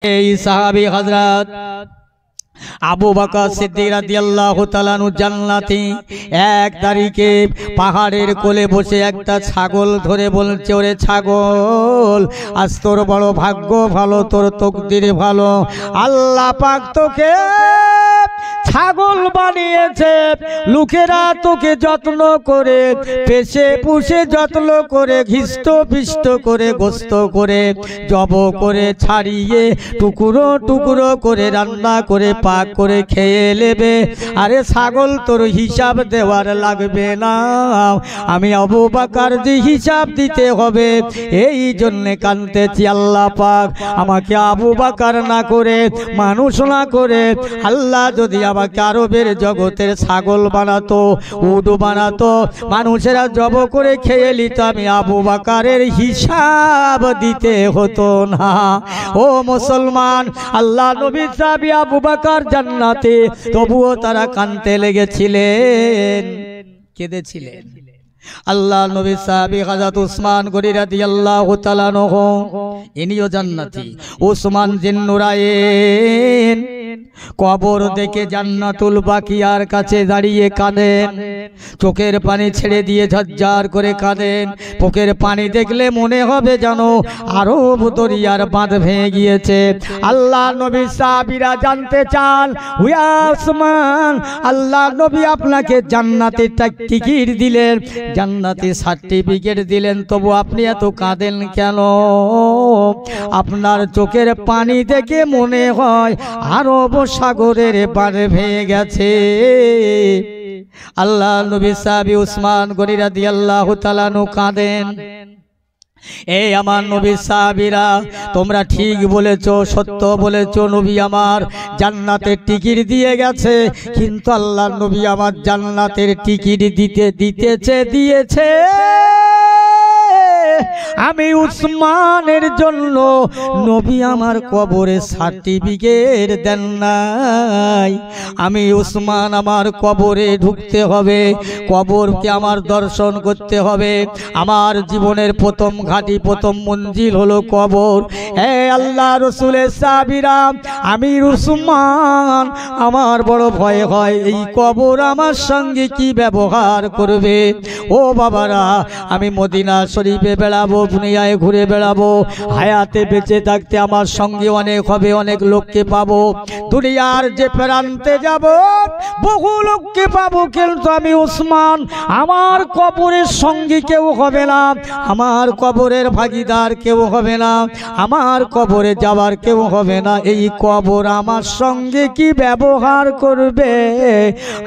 এই সাহাবী হযরত আবু বকর সিদ্দিক রাদিয়াল্লাহু তাআলা আনহু জান্নাতি। এক তারিখে পাহাড়ের কোলে বসে একটা ছাগল ধরে বলছে, ওরে ছাগল, আজ তোর বড় ভাগ্য ভালো, তোর তকদির ভালো। আল্লাহ পাক তোকে ছাগল বানিয়েছে, লোকেরা তোকে যত্ন করে পেশে পুষে যত্ন করে ঘিষ্ট পিষ্ট করে গোস্ত করে জব করে ছাড়িয়ে টুকরো টুকরো করে রান্না করে পাক করে খেয়ে নেবে। আরে ছাগল, তোর হিসাব দেওয়ার লাগবে না, আমি আবু বকর যে হিসাব দিতে হবে, এই জন্যে কাঁদতেছি। আল্লাহ পাক আমাকে আবু বকর না করে, মানুষ না করে, আল্লাহ যদি আমাকে আরবের জগতের ছাগল বানাতো, উট বানাতো, মানুষেরা জব করে খেয়ে নিত, আমি আবু বকরের হিসাব দিতে হতো না। ও মুসলমান, আল্লাহ নবী সাহাবী আবু বকর জান্নাতে, তবুও তারা কাঁদতে লেগেছিলেন, কেঁদেছিলেন। আল্লাহ নবী সাহাবী হযরত উসমান গনি রাদিয়াল্লাহু তাআলা আনহু, ইনিও জান্নাতি। উসমান জিন নুরাইন কবর দেখে জান্নাতুল বাকিয়ার কাছে দাঁড়িয়ে কাঁদেন, চোখের পানি ছেড়ে দিয়ে ঝরঝর করে কাঁদেন। চোখের পানি দেখলে মনে হবে যেন আরব দরিয়ার বাঁধ ভেঙে গিয়েছে। আল্লাহ নবী সাহাবীরা জানতে চান, হুয়া উসমান, আল্লাহ নবী আপনাকে জান্নাতের টিকিট দিলেন, জান্নাতের সার্টিফিকেট দিলেন, তবু আপনি এত কাঁদেন কেন? আপনার চোখের পানি দেখে মনে হয় আরব সাগরের বাঁধ ভেঙে গেছে। আল্লাহ নবী সাহাবী উসমান গনি রাদিয়াল্লাহু তাআলা আনহু কাঁদেন। এই আমার নবী সাহাবীরা, তোমরা ঠিক বলেছো, সত্য বলেছো, নবী আমার জান্নাতের টিকিট দিয়ে গেছে, কিন্তু আল্লাহ নবী আমার জান্নাতের টিকিট দিয়েছে আমি উসমানের জন্য। নবী আমার কবরে সার্টিফিকেট দেন নাই। আমি উসমান, আমার কবরে ঢুকতে হবে, কবরকে আমার দর্শন করতে হবে। আমার জীবনের প্রথম ঘাঁটি, প্রথম মঞ্জিল হলো কবর। হে আল্লাহ রসুলের সাহাবীরা, আমি উসমান, আমার বড় ভয় হয় এই কবর আমার সঙ্গে কি ব্যবহার করবে। ও বাবারা, আমি মদিনা শরীফে বেড়াবো, দুনিয়ায় ঘুরে বেড়াবো, হায়াতে বেঁচে থাকতে আমার সঙ্গে অনেক হবে, অনেক লোককে পাবো। দুনিয়ার যে প্রান্তে যাব বহু লোককে পাবো, কিন্তু আমি উসমান, আমার কবরের সঙ্গী কেউ হবে না, আমার কবরের ভাগীদার কেউ হবে না, আমার কবরে যাওয়ার কেউ হবে না। এই কবর আমার সঙ্গে কি ব্যবহার করবে,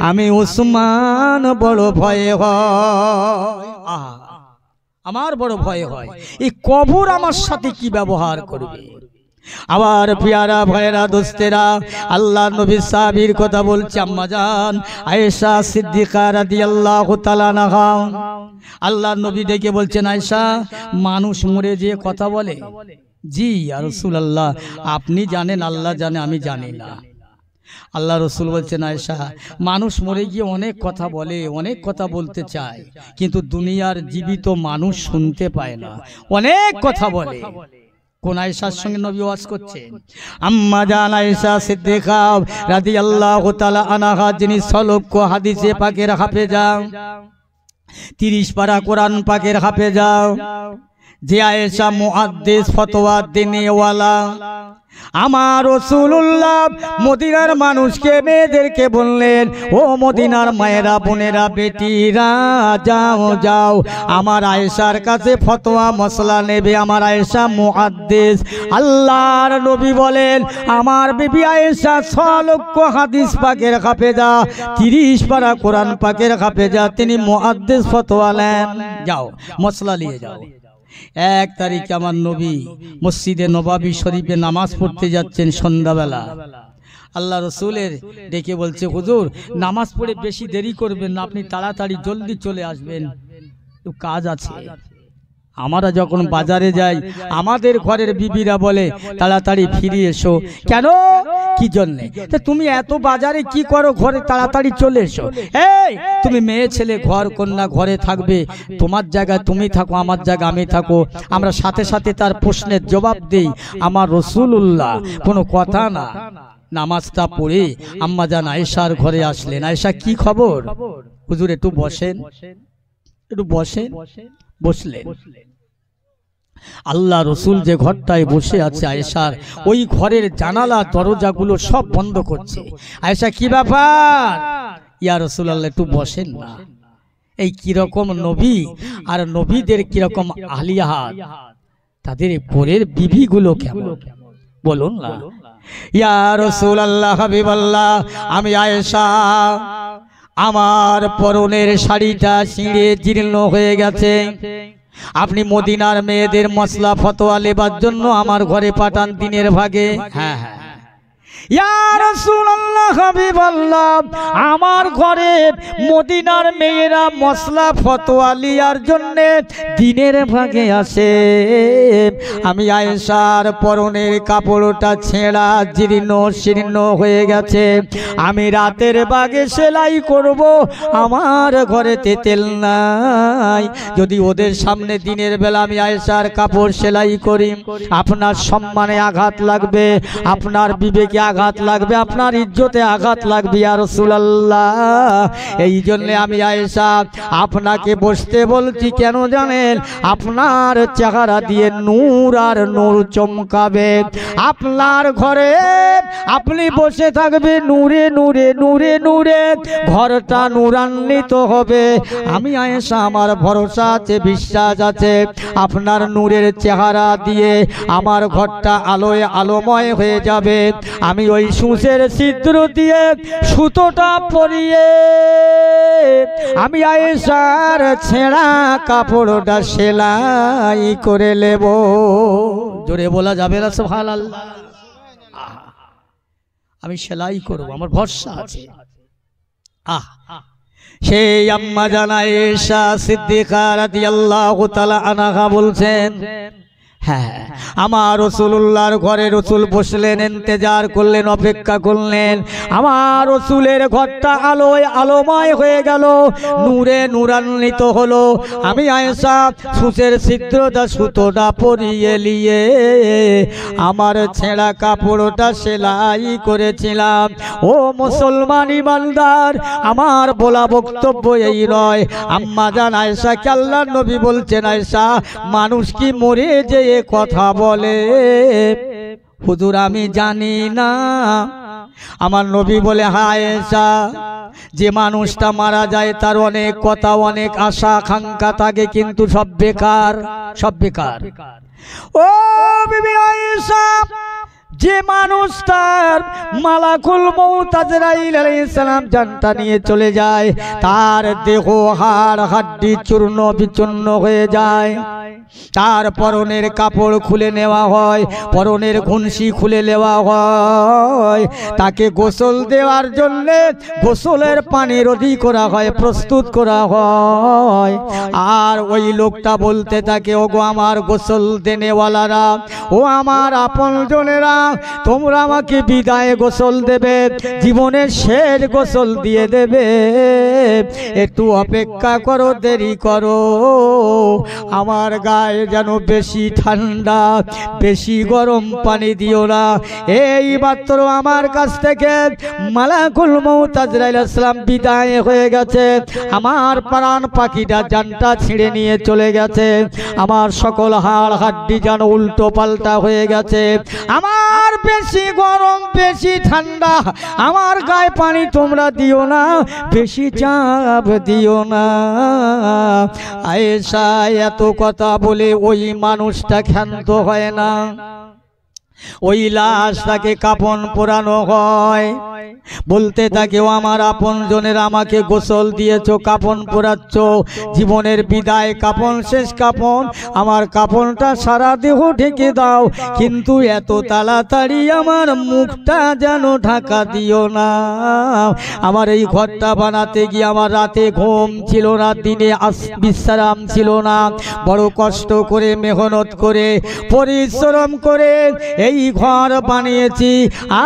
আমি উসমান বড় ভয় হয়। আমার বড় ভয় হয় এই কবর আমার সাথে কি ব্যবহার করবে। আবার পিয়ারা ভাইরা দোস্তেরা, আল্লাহ নবী সাহাবীর কথা বলছি, আম্মা জান আয়েশা সিদ্দিকা রাদিয়াল্লাহু তাআলা আনহা, আল্লাহ নবী ডেকে বলছেন, আয়েশা, মানুষ মরে যে কথা বলে, জি ইয়া রাসূলুল্লাহ, আপনি জানেন, আল্লাহ জানে, আমি জানি না। আল্লাহ রসুল বলছেন, আয়েশা, মানুষ মরে গিয়ে অনেক কথা বলে, অনেক কথা বলতে চায়, কিন্তু দুনিয়ার জীবিত মানুষ শুনতে পায় না, অনেক কথা বলে। কোন আয়েশার সঙ্গে নবী ওয়াজ করছেন? আম্মা জান আয়েশা সিদ্দিকা রাদিয়াল্লাহু তাআলা আনহা, যিনি 6 লক্ষ হাদিসে পাকের হাফেজা, 30 পারা কোরআন পাকের হাফেজা, যে আয়েশা মুহাদ্দিস, ফতোয়া দিনেওয়ালা। আমার রাসূলুল্লাহ মদিনার মানুষকে, মেয়েদেরকে বললেন, ও মদিনার মায়েরা, বোনেরা, বেটিরা, যাও যাও আমার আয়েশার কাছে ফতোয়া মশলা নেবে। আমার আয়েশা মুহাদ্দিস। আল্লাহর নবী বলেন, আমার বিবি আয়েশা 6 লক্ষ হাদিস পাকের হাফেজা, 30 পারা কোরআন পাকের হাফেজা, তিনি মুহাদ্দিস, ফতোয়া নেন, যাও মশলা নিয়ে যাও। 1 তারিখে আমার নবী মসজিদে নববী শরীফে নামাজ পড়তে যাচ্ছেন সন্ধ্যাবেলা। আল্লাহ রসুলের ডেকে বলছে, হুজুর নামাজ পড়ে বেশি দেরি করবেন না, আপনি তাড়াতাড়ি জলদি চলে আসবেন, একটু কাজ আছে। আমরা যখন বাজারে যাই, আমাদের ঘরের বিবিরা বলে, তাড়াতাড়ি ফিরে এসো। কেন? কি জন্যে? তা তুমি এত বাজারে কি করো? ঘরে তাড়াতাড়ি চলে এসো। এই তুমি মেয়ে ছেলে ঘর কন্যা ঘরে থাকবে, তোমার জায়গায় তুমি থাকো, আমার জায়গায় আমি থাকো। আমরা সাথে সাথে তার প্রশ্নের জবাব দেই। আমার রাসূলুল্লাহ কোনো কথা না, নামাজটা পড়ে আম্মাজান আয়েশার ঘরে আসলেন। আয়েশা কি খবর? হুজুর একটু বসেন, একটু বসেন। বসলেন। আল্লাহ রসুল যে ঘরটায় বসে আছে আয়েশার, ওই ঘরের জানালা দরজাগুলো সব বন্ধ করছে। আয়েশা কি ব্যাপার? ইয়া রাসূলুল্লাহ একটু বসেন না। এই কিরকম নবী আর নবীদের কিরকম আলিয়াত, তাদের পরের বিবিগুলো কেমন বলুন না। ইয়া রাসূলুল্লাহ হাবিবাল্লাহ, আমি আয়েশা, আমার পরনের শাড়িটা ছিঁড়ে জীর্ণ হয়ে গেছে। আপনি মদিনার মেয়েদের মশলা ফতোয়া লেবার জন্য আমার ঘরে পাঠান দিনের ভাগে। হ্যাঁ হ্যাঁ, ইয়া রাসূলুল্লাহ হাবিবাল্লাহ, আমার ঘরে মদিনার মেয়েরা মশলা ফতোয়া লিয়ার জন্য দিনের ভাগে আসে। আমি আয়েশার পরনের কাপড়টা ছেঁড়া জীর্ণ শীর্ণ হয়ে গেছে। আমি রাতের বাগে সেলাই করব, আমার ঘরেতে তেল নাই। যদি ওদের সামনে দিনের বেলা আমি আয়েশার কাপড় সেলাই করি, আপনার সম্মানে আঘাত লাগবে, আপনার বিবেকে আঘাত লাগবে, আপনার ইজ্জতে আঘাত লাগবে ইয়া রাসূলুল্লাহ। এই জন্য আমি আয়েশা আপনাকে বসতে বলছি, কেন জানেন? আপনার চেহারা দিয়ে নূর আর নূর চমকাবে। আপনার ঘরে আপনি বসে থাকবে নূরে নূরে নূরে নূরে, ঘরটা নূরান্বিত হবে। আমি আয়েশা, আমার ভরসা আছে, বিশ্বাস আছে, আপনার নূরের চেহারা দিয়ে আমার ঘরটা আলোয় আলোময় হয়ে যাবে। আমি ওই সূচের ছিদ্র দিয়ে সুতোটা পরিয়ে আমি আয়েশার ছেঁড়া কাপড়টা সেলাই করে নেব। জোরে বলা যাবে না সুবহানাল্লাহ? আমি সেলাই করব, আমার ভরসা আছে। সেই আম্মা জান আয়েশা সিদ্দিকা রাদিয়াল্লাহু তাআলা আনহা বলছেন, হ্যাঁ, আমার রাসূলুল্লাহর ঘরে রাসূল বসলেন, ইন্তজার করলেন, অপেক্ষা করলেন। আমার রাসূলের ঘরটা আলোয় আলোময় হয়ে গেল, নূরে নূরান্বিত হলো। আমি আয়েশা সূচের ছিদ্রটা সুতোটা পরিয়ে নিয়ে আমার ছেঁড়া কাপড়টা সেলাই করেছিলাম। ও মুসলমান ইমানদার, আমার বলা বক্তব্য এই নয়। আম্মা জান আয়েশা কে আল্লাহর নবী বলছেন, আয়েশা মানুষ কি মরে যে কথা বলে? হুজুর আমি জানি না। আমার নবী বলে, আয়েশা যে মানুষটা মারা যায় তার অনেক কথা, অনেক আশা আকাঙ্ক্ষা থাকে, কিন্তু সব বেকার, সব বেকার। ও বিবি আয়েশা, যে মানুষটার মালাকুল মউত আজরাইল আলাইহিস সালাম জানটা নিয়ে চলে যায়, তার দেহ হাড় হাড্ডি চূর্ণ বিচূর্ণ হয়ে যায়, তার পরনের কাপড় খুলে নেওয়া হয়, পরনের ঘুনসি খুলে নেওয়া হয়, তাকে গোসল দেওয়ার জন্য গোসলের পানি রেডি করা হয়, প্রস্তুত করা হয়। আর ওই লোকটা বলতে থাকে, ওগো আমার গোসল দেনেওয়ালারা, ও আমার আপনজনেরা, তোমরা আমাকে বিদায় গোসল দেবে, জীবনের শেষ গোসল দিয়ে দেবে, একটু অপেক্ষা করো, দেরি করো। আমার গায়ে যেন বেশি ঠান্ডা বেশি গরম পানি দিও না। এই মাত্র আমার কাছ থেকে মালাকুল মউত আজরাইল আলাইহিস সালাম বিদায় হয়ে গেছে, আমার প্রাণ পাখিটা জানটা ছিঁড়ে নিয়ে চলে গেছে, আমার সকল হাড় হাড্ডি যেন উল্টো পাল্টা হয়ে গেছে, আমার বেশি গরম বেশি ঠান্ডা, আমার গায়ে পানি তোমরা দিও না, বেশি চাপ দিও না। আয়েশা এত কথা বলে ওই মানুষটা ক্ষান্ত হয় না, ওই লাশটাকে কাফন পরানো হয়। বলতে থাকে, ও আমার আপনজনের, আমাকে গোসল দিয়েছো, কাফন পরাচ্ছ, জীবনের বিদায় কাফন, শেষ কাফন, আমার কাফনটা সারা দেহ ঢেকে দাও, কিন্তু এত তাড়াতাড়ি আমার মুখটা যেন ঢাকা দিও না। আমার এই ঘরটা বানাতে গিয়ে আমার রাতে ঘুম ছিল না, দিনে বিশ্রাম ছিল না, বড় কষ্ট করে মেহনত করে পরিশ্রম করে এই ঘর বানিয়েছি।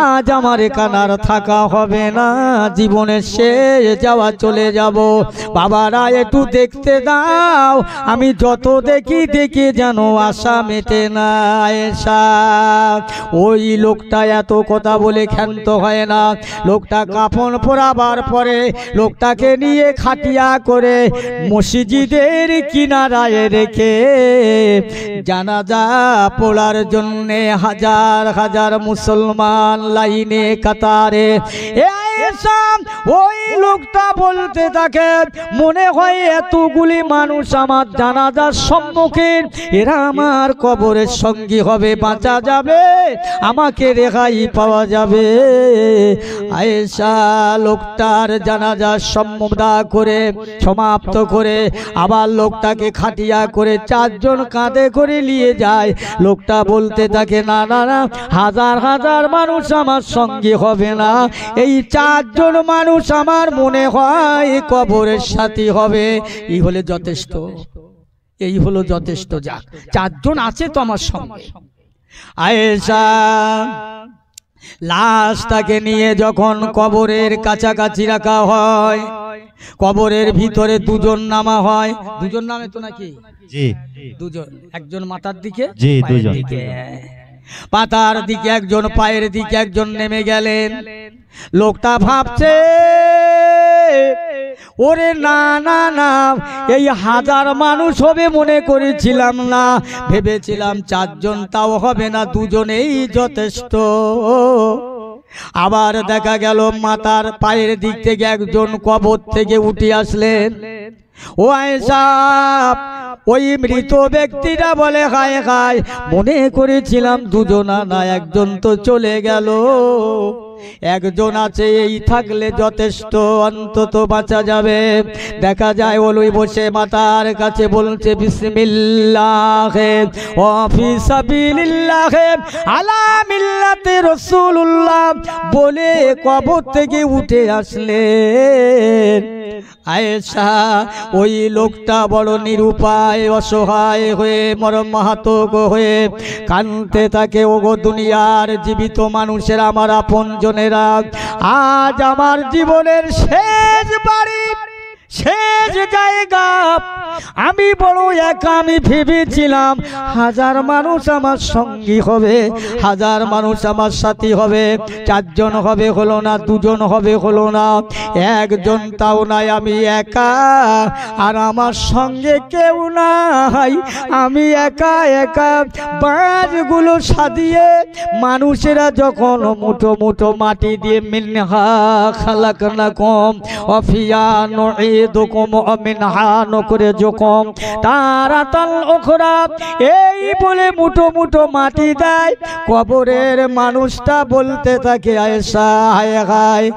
আজ আমার এখানার থাকা হবে না, জীবনের শেষ যাওয়া চলে যাব। বাবারা একটু দেখতে দাও, আমি যত দেখি দেখি যেন আশা মেটে না। এসা ওই লোকটা এত কথা বলে ক্ষান্ত হয় না। লোকটা কাফন পরাবার পরে লোকটাকে নিয়ে খাটিয়া করে মসজিদের কিনারায় রেখে জানাজা পড়ার জন্যে হাজার হাজার মুসলমান লাইনে কাতারে। ওই লোকটা বলতে থাকে, মনে হয় এতগুলি মানুষ আমার জানাজার সম্মুখীন, এরা আমার কবরের সঙ্গী হবে, বাঁচা যাবে, আমাকে রেহাই পাওয়া যাবে। আয়েশা লোকটার জানাজার সম্মুদা করে সমাপ্ত করে আবার লোকটাকে খাটিয়া করে চারজন কাঁধে করে নিয়ে যায়। লোকটা বলতে থাকে, না না না, হাজার হাজার মানুষ আমার সঙ্গী হবে না, এই চারজন মানুষ আমার মনে হয় কবরের সাথী হবে, এই হলে যথেষ্ট, এই হলো যথেষ্ট, যাক চারজন আছে তো আমার সঙ্গে। আয়েশা লাশটাকে নিয়ে যখন কবরের কাছাকাছি রাখা হয়, কবরের ভিতরে দুজন নামা হয়, দুজন নামে তো নাকি? জি দুজন, একজন মাথার দিকে, জি দুজন দিকে, পাতার দিকে একজন, পায়ের দিকে একজন নেমে গেলেন। লোকটা ভাবছে, ওরে না না না, এই হাজার মানুষ হবে মনে করেছিলাম না, ভেবেছিলাম চারজন, তাও হবে না, দুজনেই যথেষ্ট। আবার দেখা গেল মাথার পায়ের দিক থেকে একজন কবর থেকে উঠে আসলেন। ও আয়েশা, ওই মৃত ব্যক্তিটা বলে, হায় হায়, মনে করেছিলাম দুজন, না একজন তো চলে গেল, একজন আছে, এই থাকলে যথেষ্ট, অন্তত বাঁচা যাবে। দেখা যায় ওই বসে মাতার কাছে বলছে, বিসমিল্লাহ ওয়া ফি সাবিলিল্লাহ আলা মিল্লাতে রাসূলুল্লাহ বলে কবর থেকে উঠে আসলেন। আয়েশা ওই লোকটা বড় নিরুপায়, অসহায় হয়ে, মর্মাহত হয়ে কাঁদতে থাকে, ওগো দুনিয়ার জীবিত মানুষের, আমার আপনজনেরা, আজ আমার জীবনের শেষ বাড়ি, শেষ জায়গা, আমি বড় একা, আমি ভেবেছিলাম হাজার মানুষ আমার সঙ্গী হবে, হাজার মানুষ আমার সাথী হবে, চারজন হবে হলো না, দুজন হবে হলো না, একজন তাও নাই, আমি একা, আর আমার সঙ্গে কেউ নাই, আমি একা একা। বাঁশগুলো সাজিয়ে মানুষেরা যখন মুঠো মুঠো মাটি দিয়ে, মিনহা খালাকনাকুম ওয়া ফিহা নুঈদুকুম ওয়া মিনহা নুখরিজুকুম তারাতাল উখরা, এই বলে মুঠো মুঠো মাটি দেয়। কবরের মানুষটা বলতে থাকে, আয়েশা হায় হায়,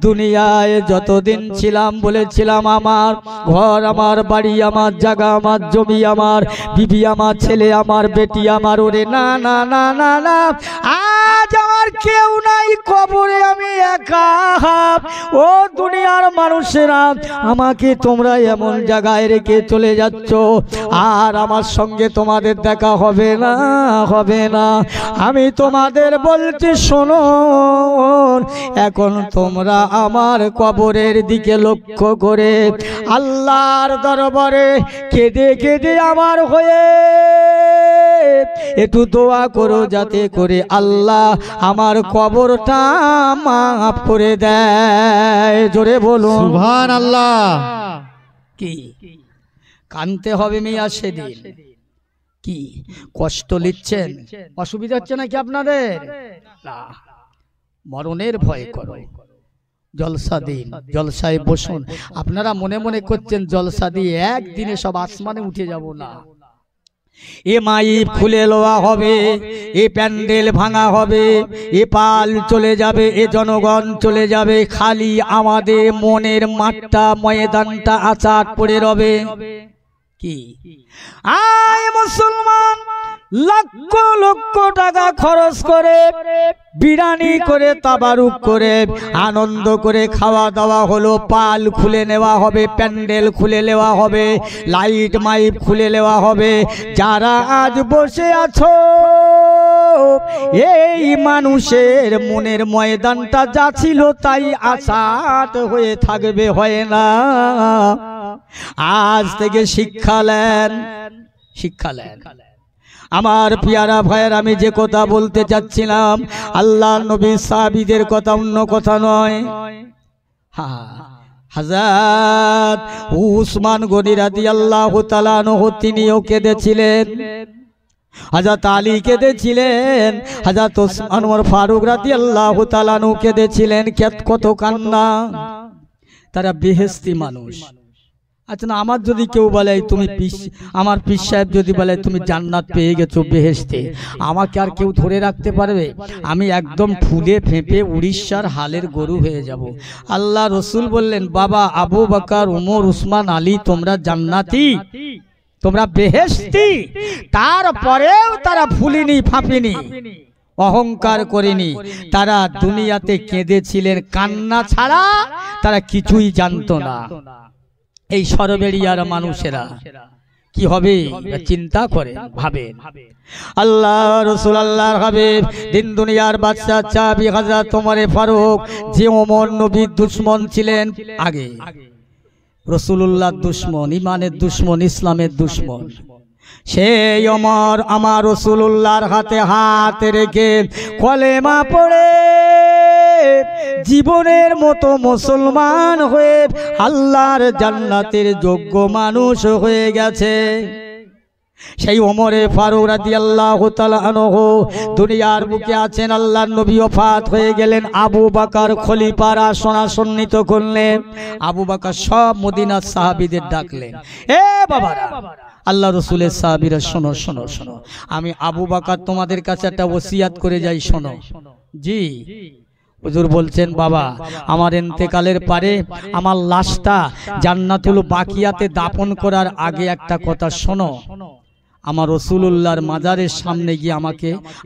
দুনিয়ায় যতদিন ছিলাম বলেছিলাম আমার ঘর, আমার বাড়ি, আমার জায়গা, আমার জমি, আমার বিবি, আমার ছেলে, আমার বেটি, আমার, ওরে না না না না না, আজ আমার কেউ নাই, কবরে আমি একা। ও দুনিয়ার মানুষেরা, আমাকে তোমরা এমন জায়গায় রেখে চলে যাচ্ছ, আর আমার সঙ্গে তোমাদের দেখা হবে না, হবে না। আমি তোমাদের বলছি, শোনো, এখন তোমরা আমার কবরের দিকে লক্ষ্য করে আল্লাহর দরবারে কেঁদে কেঁদে আমার হয়ে একটু দোয়া করো, যাতে করে আল্লাহ আমার কবরটা মাফ করে দেয়। জোরে বলুন সুবহানাল্লাহ। কি কানতে হবে মিয়া সেদিন? কি কষ্ট নিচ্ছেন? অসুবিধা হচ্ছে নাকি আপনাদের? না, মরণের ভয় করো, জলসা দিন, জলসায় বসুন। আপনারা মনে মনে করছেন জলসা দিয়ে একদিনে সব আসমানে উঠে যাব, না, এ মাইপ খুলে লওয়া হবে, এ প্যান্ডেল ভাঙা হবে, এ পাল চলে যাবে, এ জনগণ চলে যাবে, খালি আমাদের মনের মাঠটা ময়দানটা আচাট পড়ে রবে। কি আয় মুসলমান লক্ষ লক্ষ টাকা খরচ করে বিরানি করে তাবারুক করে আনন্দ করে খাওয়া দাওয়া হলো, পাল খুলে নেওয়া হবে, প্যান্ডেল খুলে নেওয়া হবে, লাইট মাইপ খুলে নেওয়া হবে। যারা আজ বসে আছো এই মানুষের মনের ময়দানটা যা ছিল তাই আছাড় হয়ে থাকবে, হয় না। আজ থেকে শিক্ষা নেন, শিক্ষা নেন। আমার পিয়ারা ভাইয়ের, আমি যে কথা বলতে চাচ্ছিলাম আল্লাহ নবী সাহাবীদের কথা, অন্য কথা নয়। হযরত উসমান গনি রাদিয়াল্লাহু তাআলা আনহু তিনিও কেঁদেছিলেন, হযরত আলী কেঁদেছিলেন, হযরত ওসমান ওমর ফারুক রাদিয়াল্লাহু তাআলা আনহু কেঁদেছিলেন। কত কান্না। তারা বেহেশতি মানুষ। আচ্ছা না, আমার যদি কেউ বলে তুমি আমার পীর সাহেব যদি বলে তুমি জান্নাত পেয়ে গেছো বেহেশতে, আমাকে আর কেউ ধরে রাখতে পারবে? আমি একদম ফুলে ফেঁপে উড়িষ্যার হালের গরু হয়ে যাব। আল্লাহ রসুল বললেন, বাবা আবু বকর উমর উসমান আলী তোমরা জান্নাতি, তোমরা বেহেশতি। তারপরেও তারা ফুলিনি ফাঁপিনি, অহংকার করেনি। তারা দুনিয়াতে কেঁদেছিলেন, কান্না ছাড়া তারা কিছুই জানতো না। এই সরবেরিয়ার মানুষেরা কি হবে চিন্তা করে ভাবেন। আল্লাহ রসুল আল্লাহর হাবিব দিন দুনিয়ার বাদশা চাবি হযরত ওমর ফারুক, যে ওমর নবীর দুশমন ছিলেন, আগে রাসূলুল্লাহ দুশমন, ইমানের দুশমন, ইসলামের দুশমন, সেই ওমর আমার রাসূলুল্লাহর হাতে হাত রেখে কলেমা পড়ে জীবনের মতো মুসলমান হয়ে আল্লাহর জান্নাতের যোগ্য মানুষ হয়ে গেছে। সেই ওমরে ফারুক রাদিয়াল্লাহু তাআলা আনহু দুনিয়ার বুকে আছেন, আল্লাহর নবী ওফাত হয়ে গেলেন। আবু বকর খলিফার আসন আসন্নিত করলেন। আবু বকর সব মদিনার সাহাবীদের ডাকলেন, এ বাবারা, আল্লাহ রসুলের সাহাবীরা, শোনো শোনো শোনো, আমি আবু বকর তোমাদের কাছে একটা ওসিয়াত করে যাই, শোনো। জি হুজুর বলছেন, বাবা আমার ইন্তেকালের পরে আমার লাশটা জান্নাতুল বাকিয়াতে দাফন করার আগে একটা কথা শোনো। আমার রাসূলুল্লাহর মাজারের সামনে গিয়ে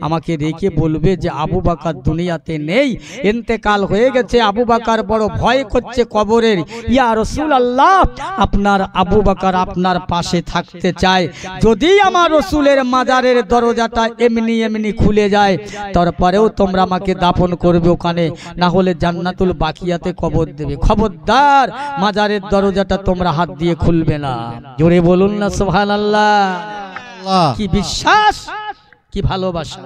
আমাকে রেখে বলবে যে আবু বকর দুনিয়াতে নেই, ইন্তেকাল হয়ে গেছে। আবু বকর বড় ভয় করছে কবরের। ইয়া রাসূলুল্লাহ, আপনার আবু বকর আপনার পাশে থাকতে চায়। যদি আমার রাসূলের মাজারের দরজাটা এমনি এমনি খুলে যায়, তারপরেও তোমরা আমাকে দাফন করবে ওখানে, না হলে জান্নাতুল বাকিয়াতে কবর দেবে। খবরদার মাজারের দরজাটা তোমরা হাত দিয়ে খুলবে না। জোরে বলুন না সুবহানাল্লাহ। কি বিশ্বাস, কি ভালোবাসা।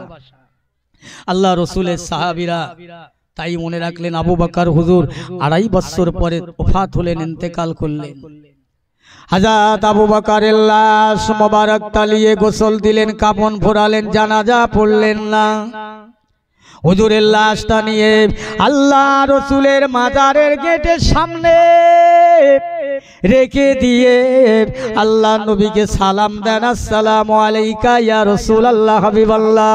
আল্লাহ রসুলের সাহাবীরা তাই মনে রাখলেন। আবু বকর হুজুর 2.5 বছর পরে ওফাত হলেন, ইন্তেকাল করলেন। হযরত আবু বকরের লাশ মোবারক তালিয়ে গোসল দিলেন, কাফন পরালেন, জানাজা পড়লেন না। হুজুরের লাশটা নিয়ে আল্লাহ রসুলের মাজারের গেটের সামনে রেখে দিয়ে আল্লাহ নবীকে সালাম দেন, আসসালামু আলাইকা ইয়া রাসূলুল্লাহ হাবিবাল্লাহ।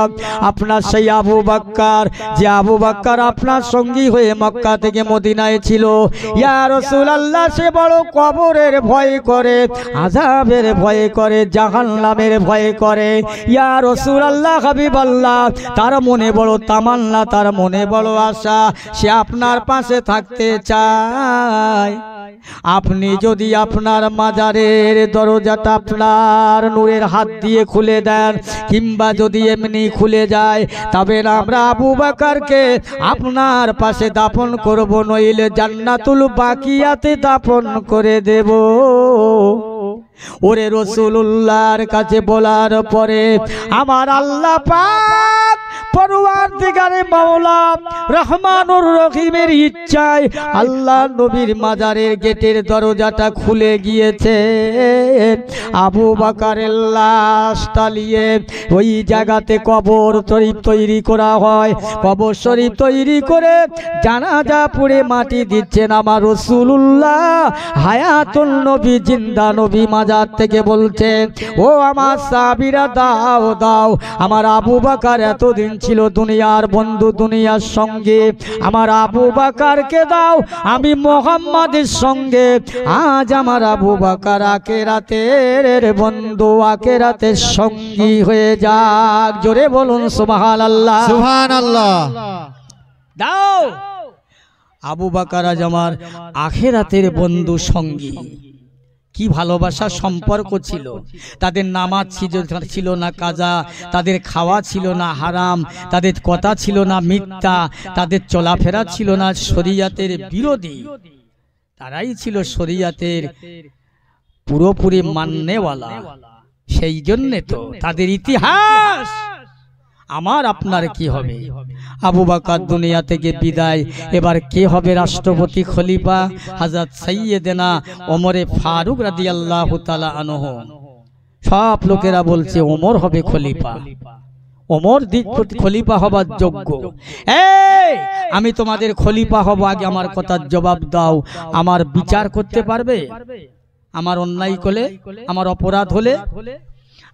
আপনার সেই আবু বকর, যে আবু বকর আপনার সঙ্গী হয়ে মক্কা থেকে মদিনায় ছিল, ইয়া রাসূলুল্লাহ সে বড় কবরের ভয় করে, আযাবের ভয় করে, জাহান্নামের ভয় করে। ইয়া রাসূলুল্লাহ হাবিবাল্লাহ, তার মনে বড় তামান্না, তার মনে বড় আশা, সে আপনার পাশে থাকতে চায়। আপনি যদি আপনার মাজারের দরজাটা আপনার নূরের হাত দিয়ে খুলে দেন, কিংবা যদি এমনি খুলে যায়, তবে আমরা আবু বকরকে আপনার পাশে দাফন করব, নইলে জান্নাতুল বাকিয়াতে দাফন করে দেব। ওরে রাসূলুল্লাহর কাছে বলার পরে আমার আল্লাহ পাক পরওয়ারদিগারে মাওলা রহমানুর রহিমের ইচ্ছায় আল্লাহ নবীর মাজারের গেটের দরজাটা খুলে গিয়েছে। আবু বকরের লাশ টালিয়ে ওই জায়গাতে কবর শরীফ তৈরি করা হয়। কবর শরীফ তৈরি করে জানাজা পড়ে মাটি দিচ্ছেন আমার রাসূলুল্লাহ হায়াতুল নবী জিন্দা নবী মাজার থেকে বলছেন, ও আমার সাহাবীরা দাও দাও, আমার আবু বকর এতদিন ছিল দুনিয়ার বন্ধু দুনিয়ার সঙ্গে, আমার আবু বকরকে দাও, আমি মুহাম্মাদের সঙ্গে আজ আমার আবু বকর আখিরাতের বন্ধু আখিরাতের সঙ্গী হয়ে যাক। জোরে বলুন সুবহানাল্লাহ সুবহানাল্লাহ। দাও আবু বকর আজ আমার আখিরাতের বন্ধু সঙ্গী। কি ভালোবাসার সম্পর্ক ছিল। তাদের নামাজ ছিল না কাজা, তাদের খাওয়া ছিল না হারাম, তাদের কথা ছিল না মিথ্যা, তাদের চলাফেরা ছিল না শরীয়তের বিরোধী। তারাই ছিল শরীয়তের পুরোপুরি মাননেওয়ালা। সেই জন্যে তো তাদের ইতিহাস। আমার আপনার কি হবে? আবু বকর দুনিয়া থেকে বিদায়, এবার কে হবে রাষ্ট্রপতি খলিফা? হযরত সাইয়েদেনা ওমরে ফারুক রাদিয়াল্লাহু তাআলা আনহু। সব লোকেরা বলছে ওমর হবে খলিফা, ওমর খলিফা হবার যোগ্য। এই আমি তোমাদের খলিফা হব, আগে আমার কথার জবাব দাও। আমার বিচার করতে পারবে? আমার অন্যায় করলে, আমার অপরাধ হলে,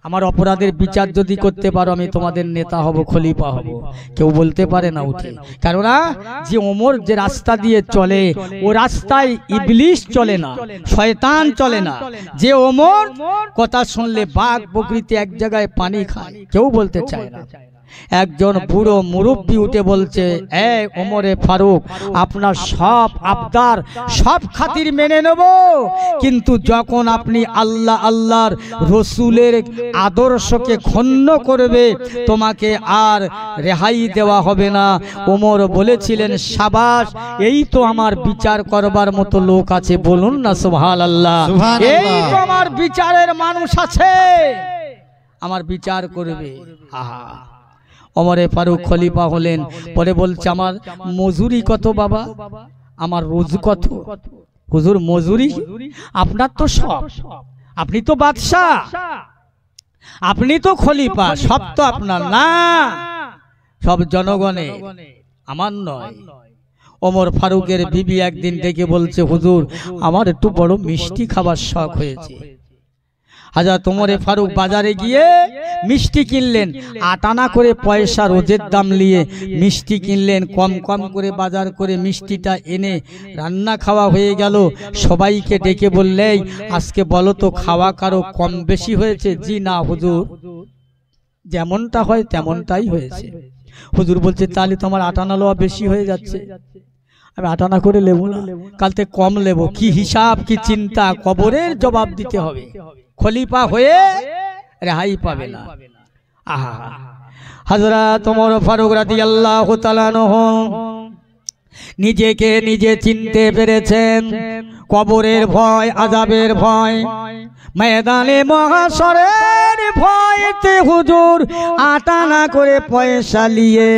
আমার অপরাধের বিচার যদি করতে পারো, আমি তোমাদের নেতা হব, খলিফা হব। কেউ বলতে পারে না উঠে। কেননা যে ওমর যে রাস্তা দিয়ে চলে, ও রাস্তায় ইবলিশ চলে না, শয়তান চলে না। যে ওমর কথা শুনলে বাঘ বকরিতে এক জায়গায় পানি খায়, কেউ বলতে চায় না। একজন বুড়ো মুরব্বী উঠে বলছে, এ ওমরে ফারুক, আপনার সব আবদার সব খাতির মেনে নেব, কিন্তু যখন আপনি আল্লাহ আল্লাহর রসুলের আদর্শকে ক্ষুণ্ণ করবে, তোমাকে আর রেহাই দেওয়া হবে না। ওমর বলেছিলেন, সাবাস, এই তো আমার বিচার করবার মতো লোক আছে, বলুন না সুবহানাল্লাহ। এই তো আমার বিচারের মানুষ আছে, আমার বিচার করবে। আহা, ওমরে ফারুক খলিফা হলেন। পরে বলছে, আমার মজুরি কত বাবা, আমার রোজ কত? হুজুর মজুরি? আপনার তো সব, আপনি তো বাদশাহ, আপনি তো খলিফা, সব তো আপনার না, সব জনগণের, আমার নয়। ওমর ফারুকের বিবি একদিন ডেকে বলছে, হুজুর আমার একটু বড় মিষ্টি খাবার শখ হয়েছে। হযরত ওমরে ফারুক বাজারে গিয়ে মিষ্টি কিনলেন, 8 আনা করে পয়সা রোজের দাম নিয়ে মিষ্টি কিনলেন। কম কম করে বাজার করে মিষ্টিটা এনে রান্না খাওয়া হয়ে গেল। সবাইকে ডেকে বললেই, আজকে বলো তো খাওয়া কারো কম বেশি হয়েছে? জি না হুজুর, যেমনটা হয় তেমনটাই হয়েছে। হুজুর বলছে, তাহলে তোমার 8 আনা লওয়া বেশি হয়ে যাচ্ছে, আমি 8 আনা করে নেবো না, কাল থেকে কম নেবো। কি হিসাব, কি চিন্তা, কবরের জবাব দিতে হবে। খলিফা হয়ে রেহাই পাবে না। আহা, হযরত ওমর ফারুক রাদিয়াল্লাহু তাআলা আনহু নিজেকে নিজে চিনতে পেরেছেন। কবরের ভয়, আযাবের ভয়, ময়দানে মহাশরের ভয়তে হুজুর 8 আনা করে পয়সা নিয়ে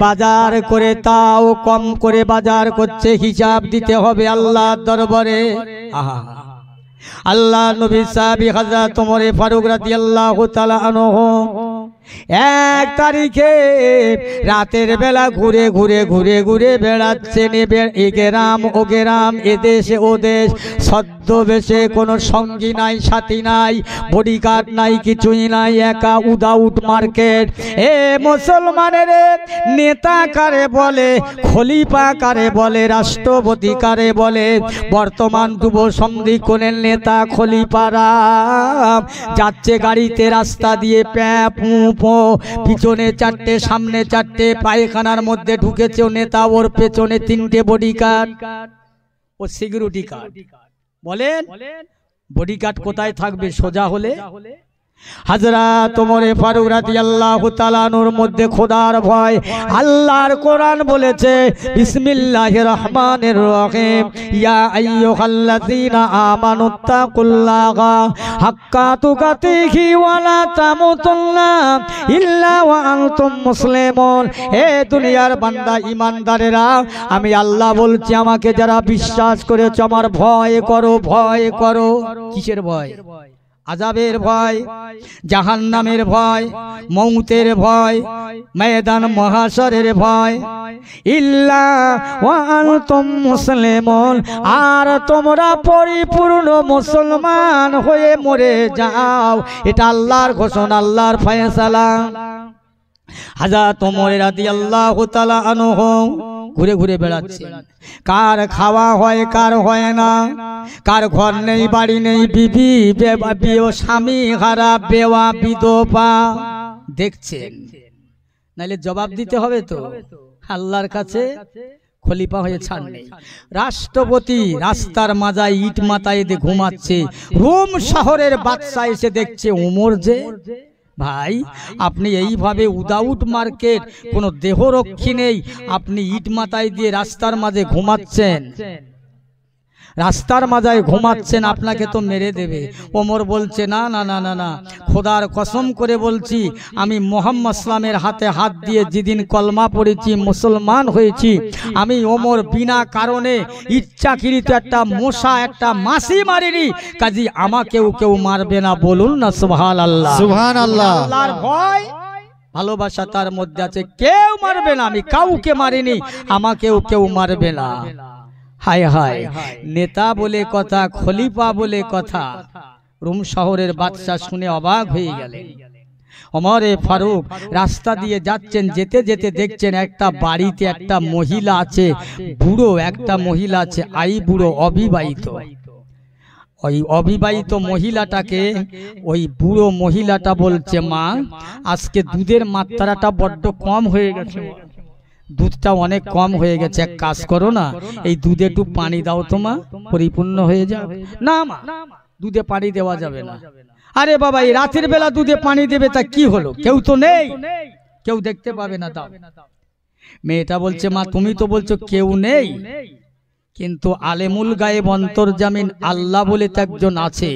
বাজার করে, তাও কম করে বাজার করছে, হিসাব দিতে হবে আল্লাহর দরবারে। আহা, আল্লাহ নবী সাহাবী হযরত ওমর ফারুক রাদিয়াল্লাহু তাআলা আনহু 1 তারিখে রাতের বেলা ঘুরে ঘুরে ঘুরে ঘুরে বেড়াচ্ছেন। এ গ্রাম ও গ্রাম, এ দেশ ও দেশ, ছদ্মবেশে, কোনো সঙ্গী নাই, সাথী নাই, বডিগার্ড নাই, কিছুই নাই, একা উদাউট মার্কেট। এ মুসলমানের নেতা কারে বলে, খলিফা কারে বলে, রাষ্ট্রপতি কারে বলে? বর্তমান যুব সন্ধিক্ষণের নেতা খলিফারা যাচ্ছে গাড়িতে, রাস্তা দিয়ে প্যাপ পিছনে 4টে, সামনে 4টে, পায়খানার মধ্যে ঢুকেছে নেতা, ওর পেছনে 3টে বডিগার্ড, ও সিকিউরিটি গার্ড। বলেন বডিগার্ড কোথায় থাকবে? সোজা হলে হযরত ওমর ফারুক রাদিয়াল্লাহু তাআলা আনহুর মধ্যে খোদার ভয়। আল্লাহর কোরআন বলেছে বিসমিল্লাহির রহমানির রহিম, ইয়া আইয়ুহাল্লাযীনা আমানুত্তাকুল্লাহা হাক্কা তুকাতিহি ওয়া লা তামুতুন্না ইল্লা ওয়া আনতুম মুসলিমুন। হে দুনিয়ার বান্দা ঈমানদারেরা, আমি আল্লাহ বলছি, আমাকে যারা বিশ্বাস করেছে আমার ভয় করো, ভয় করো। কিসের ভয়? আযাবের ভয়, জাহান্নামের ভয়, মৌতের ভয়, ময়দান মহাশরের ভয়। ইল্লা ওয়া আনতুম মুসলিমুন, আর তোমরা পরিপূর্ণ মুসলমান হয়ে মরে যাও। এটা আল্লাহর ঘোষণা, আল্লাহর ফয়সালা। হযরত ওমর রাদিয়াল্লাহু তাআলা আনহু ঘুরে ঘুরে বেড়াচ্ছেন। কার খাওয়া হয়, কার হয় না, কার ঘর নেই, বাড়ি নেই, বিবি বিয়ে, স্বামী হারা, বেওয়া, বিধবা দেখছেন। নাইলে জবাব দিতে হবে তো আল্লাহর কাছে। খলিফা হয়ে ছাড় নেই। রাষ্ট্রপতি রাস্তার মাজায় ইট মাথায় দিয়ে ঘুমাচ্ছে। রোম শহরের বাদশা এসে দেখছে ওমর যে। ভাই, আপনি এইভাবে উদাউট মার্কেট, কোনো দেহরক্ষী নেই, আপনি ইট মাথায় দিয়ে রাস্তার মাঝে ঘুমাচ্ছেন, রাস্তার মাঝায় ঘুমাচ্ছেন, আপনাকে তো মেরে দেবে। ওমর বলছে না না না না না, খোদার কসম করে বলছি, আমি মুহাম্মদ সাল্লামের হাতে হাত দিয়ে যেদিন কলমা পড়েছি, মুসলমান হয়েছি, আমি ওমর বিনা কারণে ইচ্ছাকৃত একটা মশা, একটা মাছি মারিনি। কাজী আমাকেও কেউ মারবে না। বলুন না সুবহানাল্লাহ। সুবহানাল্লাহ। আল্লাহর ভয়, ভালোবাসা তার মধ্যে আছে। কেউ মারবে না, আমি কাউকে মারিনি, আমাকেও কেউ মারবে না। হায় হায়, নেতা বলে কথা, খলিফা বলে কথা। রোম শহরের বাদশা শুনে অবাক হয়ে গেলেন। ওমরে ফারুক রাস্তা দিয়ে যাচ্ছেন, যেতে যেতে দেখছেন একটা বাড়িতে একটা মহিলা আছে, বুড়ো একটা মহিলা আছে, বুড়ো অবিবাহিত। ওই অবিবাহিত মহিলাটাকে ওই বুড়ো মহিলাটা বলছে, মা, আজকে দুধের মাত্রাটা বড্ড কম হয়ে গেছে, দুধটা অনেক কম হয়ে গেছে, এক কাজ করো না, এই দুধে একটু পানি দাও তো মা, পরিপূর্ণ হয়ে যাবে। না মা, দুধে পানি দেওয়া যাবে না। আরে বাবা, এই রাতের বেলা দুধে পানি দেবে, তা কি হলো, কেউ তো নেই, কেউ দেখতে পাবে না, দাও। মেয়েটা বলছে, মা তুমি তো বলছো কেউ নেই, কিন্তু আলেমুল গায়েব অন্তর্জামিন আল্লাহ বলে তো একজন আছে,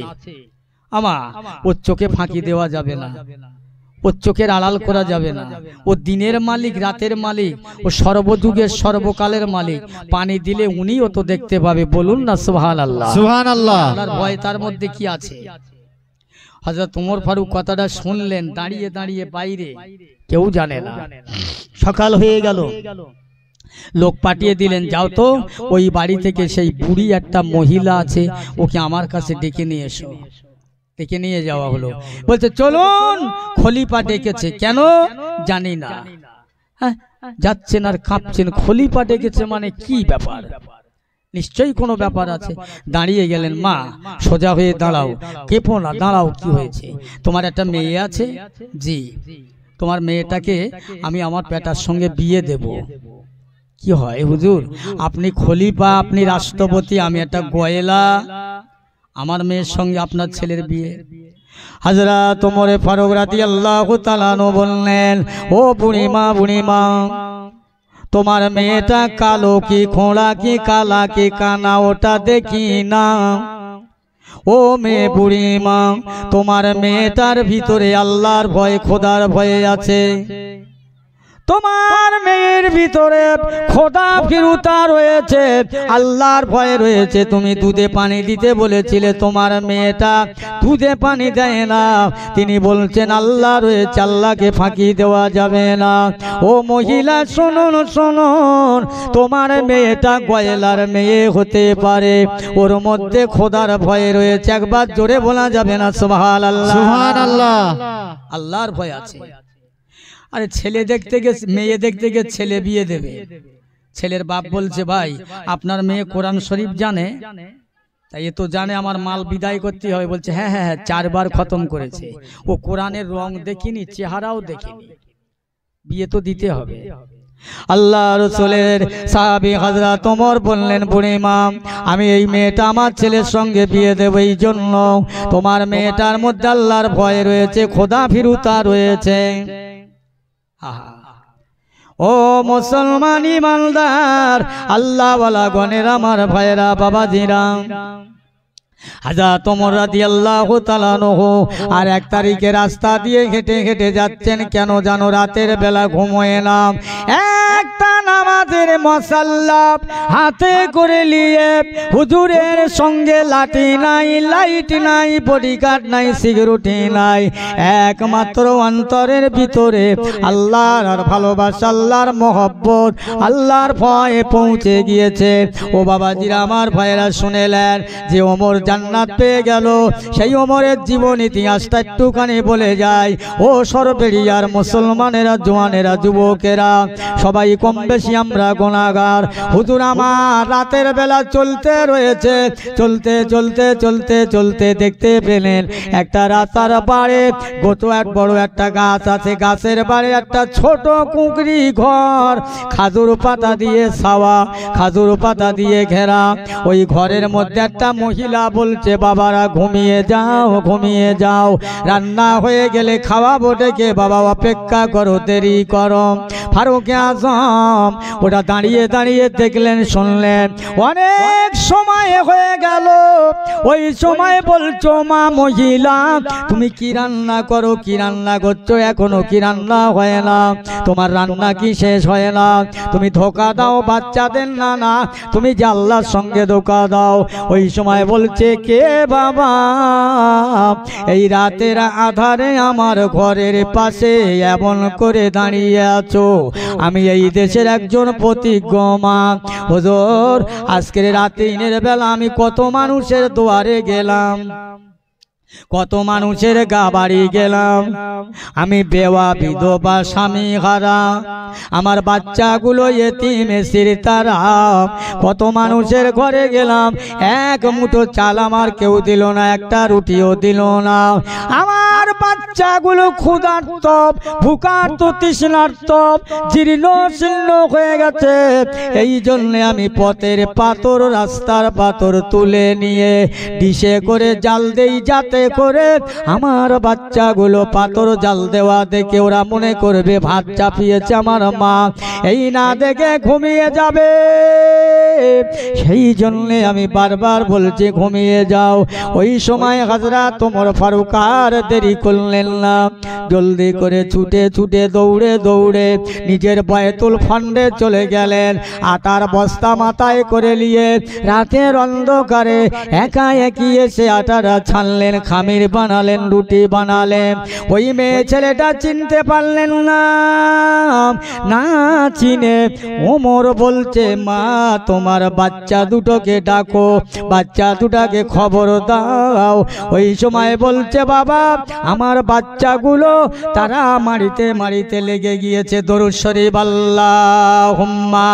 আমা ওর চোখে ফাঁকি দেওয়া যাবে না, ওর চোখের আড়াল করা যাবে না। ও দিনের মালিক, রাতের মালিক, ও সর্বযুগের সর্বকালের মালিক। পানি দিলে উনিও তো দেখতে পাবে। বলুন না সুবহানাল্লাহ। সুবহানাল্লাহ। আল্লাহর ভয় তার মধ্যে কি আছে? হযরত ওমর ফারুক কথাটা শুনলেন, দাঁড়িয়ে দাঁড়িয়ে বাইরে, কেউ জানে না। সকাল হয়ে গেল, লোক পাঠিয়ে দিলেন, যাও তো ওই বাড়ি থেকে সেই বুড়ি একটা মহিলা আছে, ওকে আমার কাছে ডেকে নিয়ে এসো। ডেকে নিয়ে যাওয়া হলো। বলছে চলুন, খলিফা ডেকেছে। কেন জানি না। হ্যাঁ, যাচ্ছেন আর কাঁপছেন, খলিফা ডেকেছে মানে কি ব্যাপার, নিশ্চয়ই কোনো ব্যাপার আছে। দাঁড়িয়ে গেলেন। মা, সোজা হয়ে দাঁড়াও, কেঁপো না, দাঁড়াও। কি হয়েছে? তোমার একটা মেয়ে আছে? জি। তোমার মেয়েটাকে আমি আমার বেটার সঙ্গে বিয়ে দেব। কি হয় হুজুর, আপনি খলিফা, আপনি রাষ্ট্রপতি, আমি একটা গয়েলা, আমার মেয়ের সঙ্গে আপনার ছেলের বিয়ে। হযরত ওমর ফারুক রাদিয়াল্লাহু তাআলা আনহু বললেন, ও বুড়িমা, বুড়িমা, তোমার মেয়েটা কালো কি খোঁড়া কি কালা কি কানা ওটা দেখি না। ও মেয়ে বুড়িমা, তোমার মেয়েটার ভিতরে আল্লাহর ভয়, খোদার ভয়ে আছে। তোমার মেয়ের ভিতরে খোদা ফিরুতা রয়েছে, আল্লাহর ভয় রয়েছে। তুমি দুধে পানি দিতে বলেছিলে, তোমার মেয়েটা দুধে পানি দেয় না। তিনি বলছেন আল্লাহ রয়েছে, আল্লাহকে ফাঁকি দেওয়া যাবে না। ও মহিলা শুনুন, শুনুন, তোমার মেয়েটা গয়লার মেয়ে হতে পারে, ওর মধ্যে খোদার ভয় রয়েছে। একবার জোরে বলা যাবে না সুবহানাল্লাহ? সুবহানাল্লাহ। আল্লাহর ভয় আছে। আরে ছেলে দেখতে গেছে, মেয়ে দেখতে গেছে, ছেলে বিয়ে দেবে। ছেলের বাপ বলছে, ভাই আপনার মেয়ে কোরআন শরীফ জানে? তাই এ তো জানে আমার মাল বিদায় করতে হবে। বলছে হ্যাঁ হ্যাঁ হ্যাঁ, 4 বার খতম করেছে। ও কোরআনের রং দেখিনি, চেহারাও দেখিনি, বিয়ে তো দিতে হবে। আল্লাহ রসুলের সাহাবী হযরত ওমর বললেন, বুড়িমা আমি এই মেয়েটা আমার ছেলের সঙ্গে বিয়ে দেব, এই জন্য তোমার মেয়েটার মধ্যে আল্লাহর ভয় রয়েছে, খোদা ফিরুতা রয়েছে। ও মুসলমান ইমানদার আল্লাহওয়ালা গণের আমার ভাইরা বাবাজিরা, হযরত ওমর রাদিয়াল্লাহু তাআলা আনহু আর 1 তারিখে রাস্তা দিয়ে হেঁটে হেঁটে যাচ্ছেন। কেন জানো? রাতের বেলা ঘুমোয় না, একটা নামাজের মুসাল্লা হাতে করে নিয়ে, হুজুরের সঙ্গে লাঠি নাই, লাইট নাই, বডিগার্ড নাই, সিকিউরিটি নাই, একমাত্র অন্তরের ভিতরে আল্লাহর ভালোবাসা, আল্লাহর মহব্বত, আল্লাহর ভয়ে পৌঁছে গিয়েছে। ও বাবাজিরা আমার ভাইয়েরা শুনেলেন যে ওমর জান্নাত পেয়ে গেল। সেই ওমরের জীবন ইতিহাসটা একটুখানি বলে যায়। ও সরবেরিয়ার মুসলমানেরা, জওয়ানেরা, যুবকেরা, সবাই কম বেশি আমরা গুনাহগার। হুজুর আমার রাতের বেলা চলতে রয়েছে, চলতে চলতে চলতে চলতে দেখতে পেলেন একটা রাস্তার পাড়ে এক বড় একটা গাছ আছে, গাছের পাড়ে একটা ছোট কুঁকরি ঘর, খাজুর পাতা দিয়ে ছাওয়া, খাজুর পাতা দিয়ে ঘেরা। ওই ঘরের মধ্যে একটা মহিলা বলছে, বাবারা ঘুমিয়ে যাও, ঘুমিয়ে যাও, রান্না হয়ে গেলে খাওয়াবো ডেকে, বাবা অপেক্ষা করো, দেরি করো। ফারুক আজম ওটা দাঁড়িয়ে দাঁড়িয়ে দেখলেন, শুনলেন, অনেক সময় হয়ে গেল। ওই সময় বলছো, মা মহিলা তুমি কি রান্না করো, কি রান্না করছো, এখনো কি রান্না হয় না, তোমার রান্না কি শেষ হয় না? তুমি ধোকা দাও বাচ্চাদের, না না তুমি যে আল্লাহর সঙ্গে ধোকা দাও। ওই সময় বলছে, কে বাবা এই রাতের আধারে আমার ঘরের পাশে এমন করে দাঁড়িয়ে আছো? আমি এই দেশের একজন প্রতিজ্ঞ মা। হুজুর আজকের রাতের বেলা আমি কত মানুষের দুয়ারে গেলাম, কত মানুষের গা বাড়ি গেলাম, আমি বেওয়া বিধবা স্বামী হারা, আমার বাচ্চাগুলো এতিম এসির তারা, কত মানুষের ঘরে গেলাম, এক মুঠো চাল আমার কেউ দিল না, একটা রুটিও দিল না। আমার বাচ্চাগুলো ক্ষুধার্ত, ভুকার্ত, তৃষ্ণার্ত, জীর্ণ শীর্ণ হয়ে গেছে। এই জন্য আমি পথের পাথর, রাস্তার পাথর তুলে নিয়ে ডিশে করে জাল দেই, যাতে করে আমার বাচ্চাগুলো পাথর জাল দেওয়া দেখে ওরা মনে করবে ভাত চাপিয়েছে আমার মা, এই না দেখে ঘুমিয়ে যাবে। সেই জন্য আমি বারবার বলছি ঘুমিয়ে যাও। ওই সময় হযরত ওমর ফারুক আর দেরি করলেন না, জলদি করে ছুটে ছুটে দৌড়ে দৌড়ে নিজের বায়তুল ফান্ডে চলে গেলেন। আটার বস্তা মাথায় করে নিয়ে রাতের অন্ধকারে একা একই এসে আটাটা ছানলেন, খামির বানালেন, রুটি বানালেন। ওই মেয়ে ছেলেটা চিনতে পারলেন না, না চিনে ওমর বলছে, মা তোমার বাচ্চা দুটোকে ডাকো, বাচ্চা দুটাকে খবর দাও। ওই সময় বলছে, বাবা আমার বাচ্চাগুলো তারা মারিতে মারিতে লেগে গিয়েছে। দরুদ শরীফ আল্লাহুম্মা।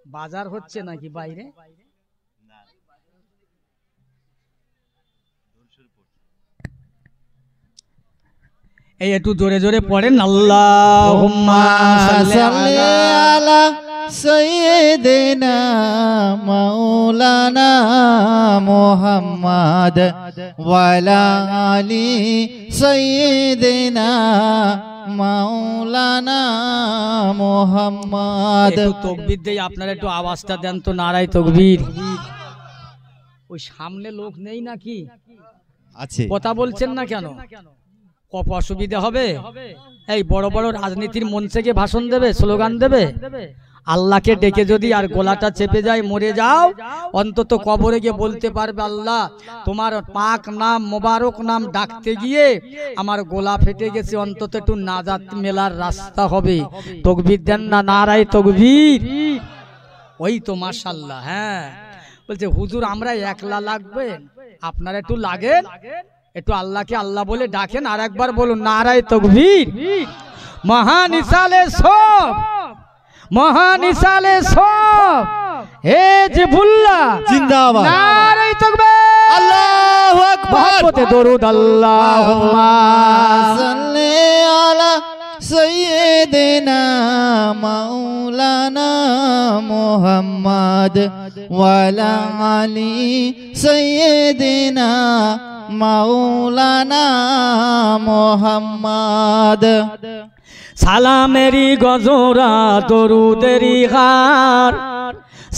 বাজার হচ্ছে নাকি বাইরে? এই একটু জোরে জোরে পড়েন, আল্লাহুম্মা সাল্লি আলা সাইয়্যিদিনা মাওলানা মুহাম্মদ ওয়া আলা আলি সাইয়্যিদিনা মাওলানা মুহাম্মদ। একটু তাকবীর দেই, আপনারা একটু আওয়াজটা দেন তো, নারায়ে তাকবীর। ওই সামনে লোক নেই নাকি? আছে। কথা বলছেন না কেন? কত অসুবিধা হবে? এই বড় বড় রাজনীতির মঞ্চে গিয়ে ভাষণ দেবে, স্লোগান দেবে, আল্লাহকে ডেকে যদি আর গলাটা চেপে যায়, মরে যাও, অন্তত কবরে গিয়ে বলতে পারবে, আল্লাহ তোমার পাক নাম, মোবারক নাম ডাকতে গিয়ে আমার গলা ফেটে গেছে, অন্তত একটু নাজাত মেলার রাস্তা হবে। তাকবীর দেন না, নারায়ে তাকবীর। ওই তো মাশাআল্লাহ। হ্যাঁ বলছে, হুজুর আমরা একলা লাগবে, আপনারা একটু লাগেন, একটু আল্লাহকে আল্লাহ বলে ডাকেন। আর একবার বলুন, নারায়ে তাকবীর। মহান ইসালে সব, মহান ইসালে সব, হে জিবুল্লাহ জিন্দাবাদ, নারায়ে তাকবীর, আল্লাহু আল্লাহু আকবার মহব্বতে দরুদ আল্লাহুম্মা সাল্লি আলা সাইয়্যিদিনা মাওলানা মুহাম্মদ ওয়া আলা আলি সাইয়্যিদিনা মাওলানা মুহাম্মদ সালামেরি গজরা দরুদেরি গার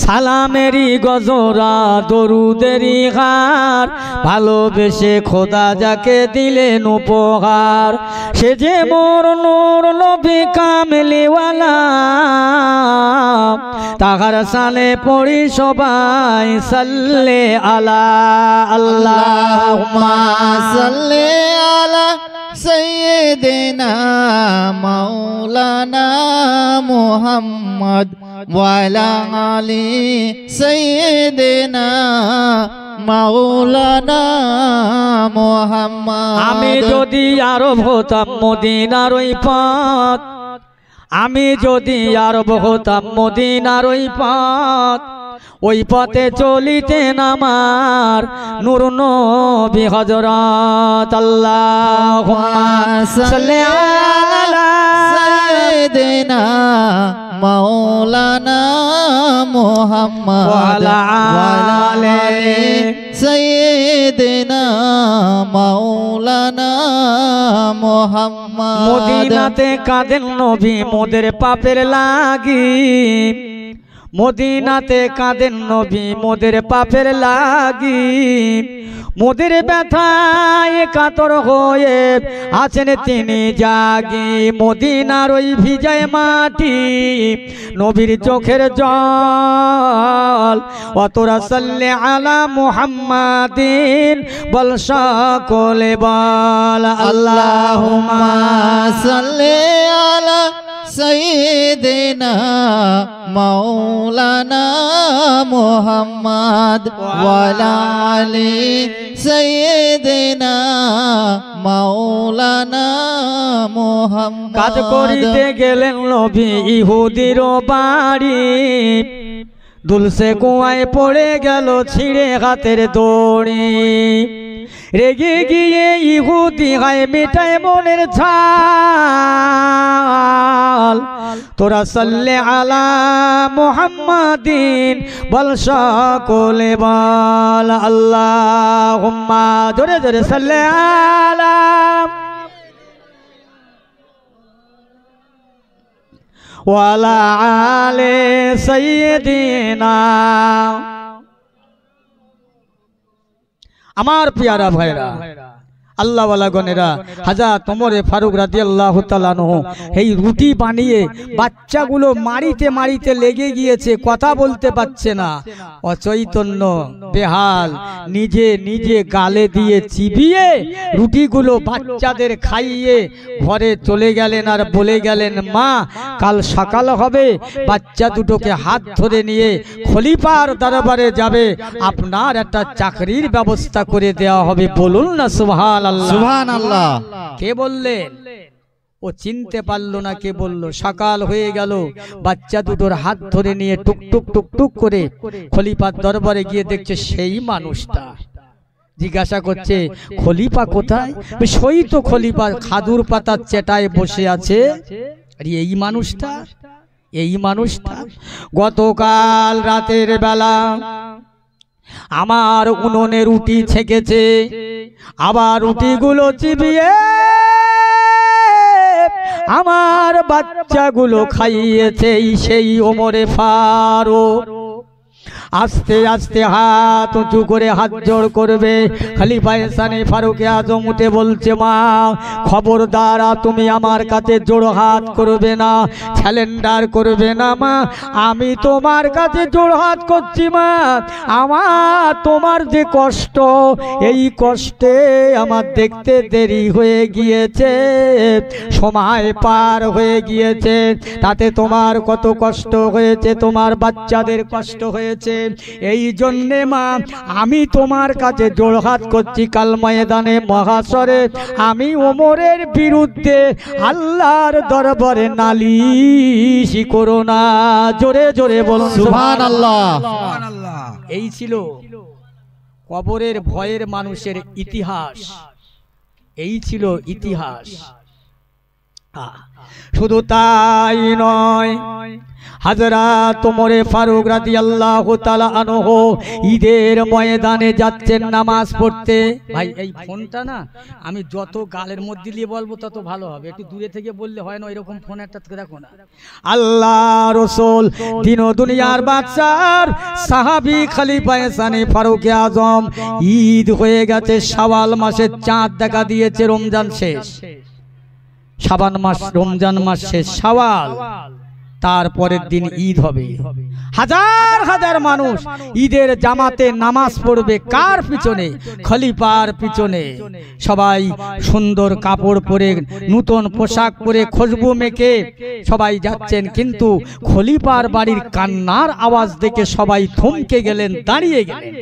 সালামেরি গজরা দরুদেরি গার ভালোবেসে খোদা যাকে দিলেন উপহার সে যে মোর নূর নবী কামলিওয়ালা তাহার সালে পড়ি সবাই সাল্লে আলা আল্লাহুম্মা সাল্লি আলা সাইয়্যিদিনা মাওলানা মুহাম্মদ ওয়া আলা আলি সাইয়্যিদিনা মাওলানা মুহাম্মদ আমি যদি আরব হতাম মদিনার ওই পথ আমি যদি আরব হতাম মদিনার ওই পথ ওই পথে চলিতেন আমার নূর নবী হযরত আল্লাহুম্মা সাল্লি আলা সাইয়্যিদিনা মাওলানা মুহাম্মদ ওয়া আলা আলি সাইয়্যিদিনা মাওলানা মুহাম্মদ মদিনাতে কাঁদেন নবী মোদের পাপের লাগি মদিনাতে কাঁদেন নবী মোদের পাপের লাগি মোদের ব্যথায় কাতর হয়ে আছেন তিনি জাগি মদিনার ওই ভিজায় মাটি নবীর চোখের জল অতরা সাল্লি আলা মুহাম্মাদিন বল সকলে বল আল্লাহুম্মা সাল্লি আলা সাইয়্যিদিনা মাওলানা মুহাম্মদ ওয়া আলা আলি সাইয়্যিদিনা মাওলানা মুহাম্মদ কাজ করিতে গেলেন নবী ইহুদির বাড়ি দুলসে কুয়ায় পড়ে গেল ছিঁড়ে হাতের দড়ি রেগে গিয়ে ইহুদি গায়ে মেটায় মনের ছাল তোরা সাল্লে আলা মুহাম্মাদিন বল সকলে বল আল্লাহুম্মা জোরে জোরে সাল্লে আলা ওয়া আলা আলি সাইয়্যিদিনা আমার পিয়ারা ভাইরা আল্লাহ ওয়ালা গনেরা হযরত ওমর ফারুক রাদিয়াল্লাহু তাআলা আনহু এই রুটি বানিয়ে বাচ্চাগুলো মারিতে মারিতে লেগে গিয়েছে কথা বলতে পারছে না অচৈতন্য বেহাল নিজে নিজে গালে দিয়ে চিবিয়ে রুটিগুলো বাচ্চাদের খাইয়ে ঘরে চলে গেলেন আর বলে গেলেন মা কাল সকাল হবে বাচ্চা দুটোকে হাত ধরে নিয়ে খলিফার দরবারে যাবে আপনার একটা চাকরির ব্যবস্থা করে দেওয়া হবে বলুন না সুবহানাল্লাহ সুবহানাল্লাহ কে বললেন ও চিনতে পারলো না কে বলল সকাল হয়ে গেল বাচ্চা দুটোর হাত ধরে নিয়ে টুক টুক টুক টুক করে খলিফার দরবারে গিয়ে দেখছে সেই মানুষটা জিজ্ঞাসা করছে খলিফা কোথায় সই তো খলিফা খাদুর পাতার চেটায় বসে আছে আর এই মানুষটা গতকাল রাতের বেলা আমার উনুনে রুটি ছেকেছে আবার রুটিগুলো চিবিয়ে আমার বাচ্চাগুলো খাইয়েছে সেই ওমরে ফারুক আস্তে আস্তে হাত উঁচু করে হাত জোড় করবে খলিফা সানি ফারুকে আজম উঠে বলছে মা খবরদার তুমি আমার কাছে জোড় হাত করবে না স্যালেন্ডার করবে না মা আমি তোমার কাছে জোড় হাত করছি মা আমার তোমার যে কষ্ট এই কষ্টে আমার দেখতে দেরি হয়ে গিয়েছে সময় পার হয়ে গিয়েছে তাতে তোমার কত কষ্ট হয়েছে তোমার বাচ্চাদের কষ্ট হয়েছে এই জন্যে মা আমি তোমার কাছে জোড়হাত করছি কাল ময়দানে মহাশরে আমি ওমরের বিরুদ্ধে আল্লাহর দরবারে নালিশ করো না জোরে জোরে বলুন সুবহানাল্লাহ এই ছিল কবরের ভয়ের মানুষের ইতিহাস এই ছিল ইতিহাস। শুধু তাই নয়, হযরত ওমর ফারুক রাদিয়াল্লাহু তাআলা আনহু ঈদের ময়দানে যাচ্ছেন নামাজ পড়তে। ভাই এই ফোনটা না আমি যত গালের মধ্যে দিয়ে বলবো তত ভালো হবে, একটু দূরে থেকে বললে হয় না, এরকম ফোন একটা দেখো না। আল্লাহ রাসূল দিন ও দুনিয়ার বাদশার সাহাবী খলিফায়ে সানি ফারুক আজম, ঈদ হয়ে গেছে, শাওয়াল মাসের চাঁদ দেখা দিয়েছে, রমজান শেষ, শাবান মাস, রমজান মাস শেষ, শাওয়াল, তারপরের দিন ঈদ হবে। হাজার হাজার মানুষ ঈদের জামাতে নামাজ পড়বে কার পিছনে? খলিফার পিছনে। সবাই সুন্দর কাপড় পরে, নতুন পোশাক পরে, খুশবু মেখে সবাই যাচ্ছেন, কিন্তু খলিফার বাড়ির কান্নার আওয়াজ দেখে সবাই থমকে গেলেন, দাঁড়িয়ে গেলেন।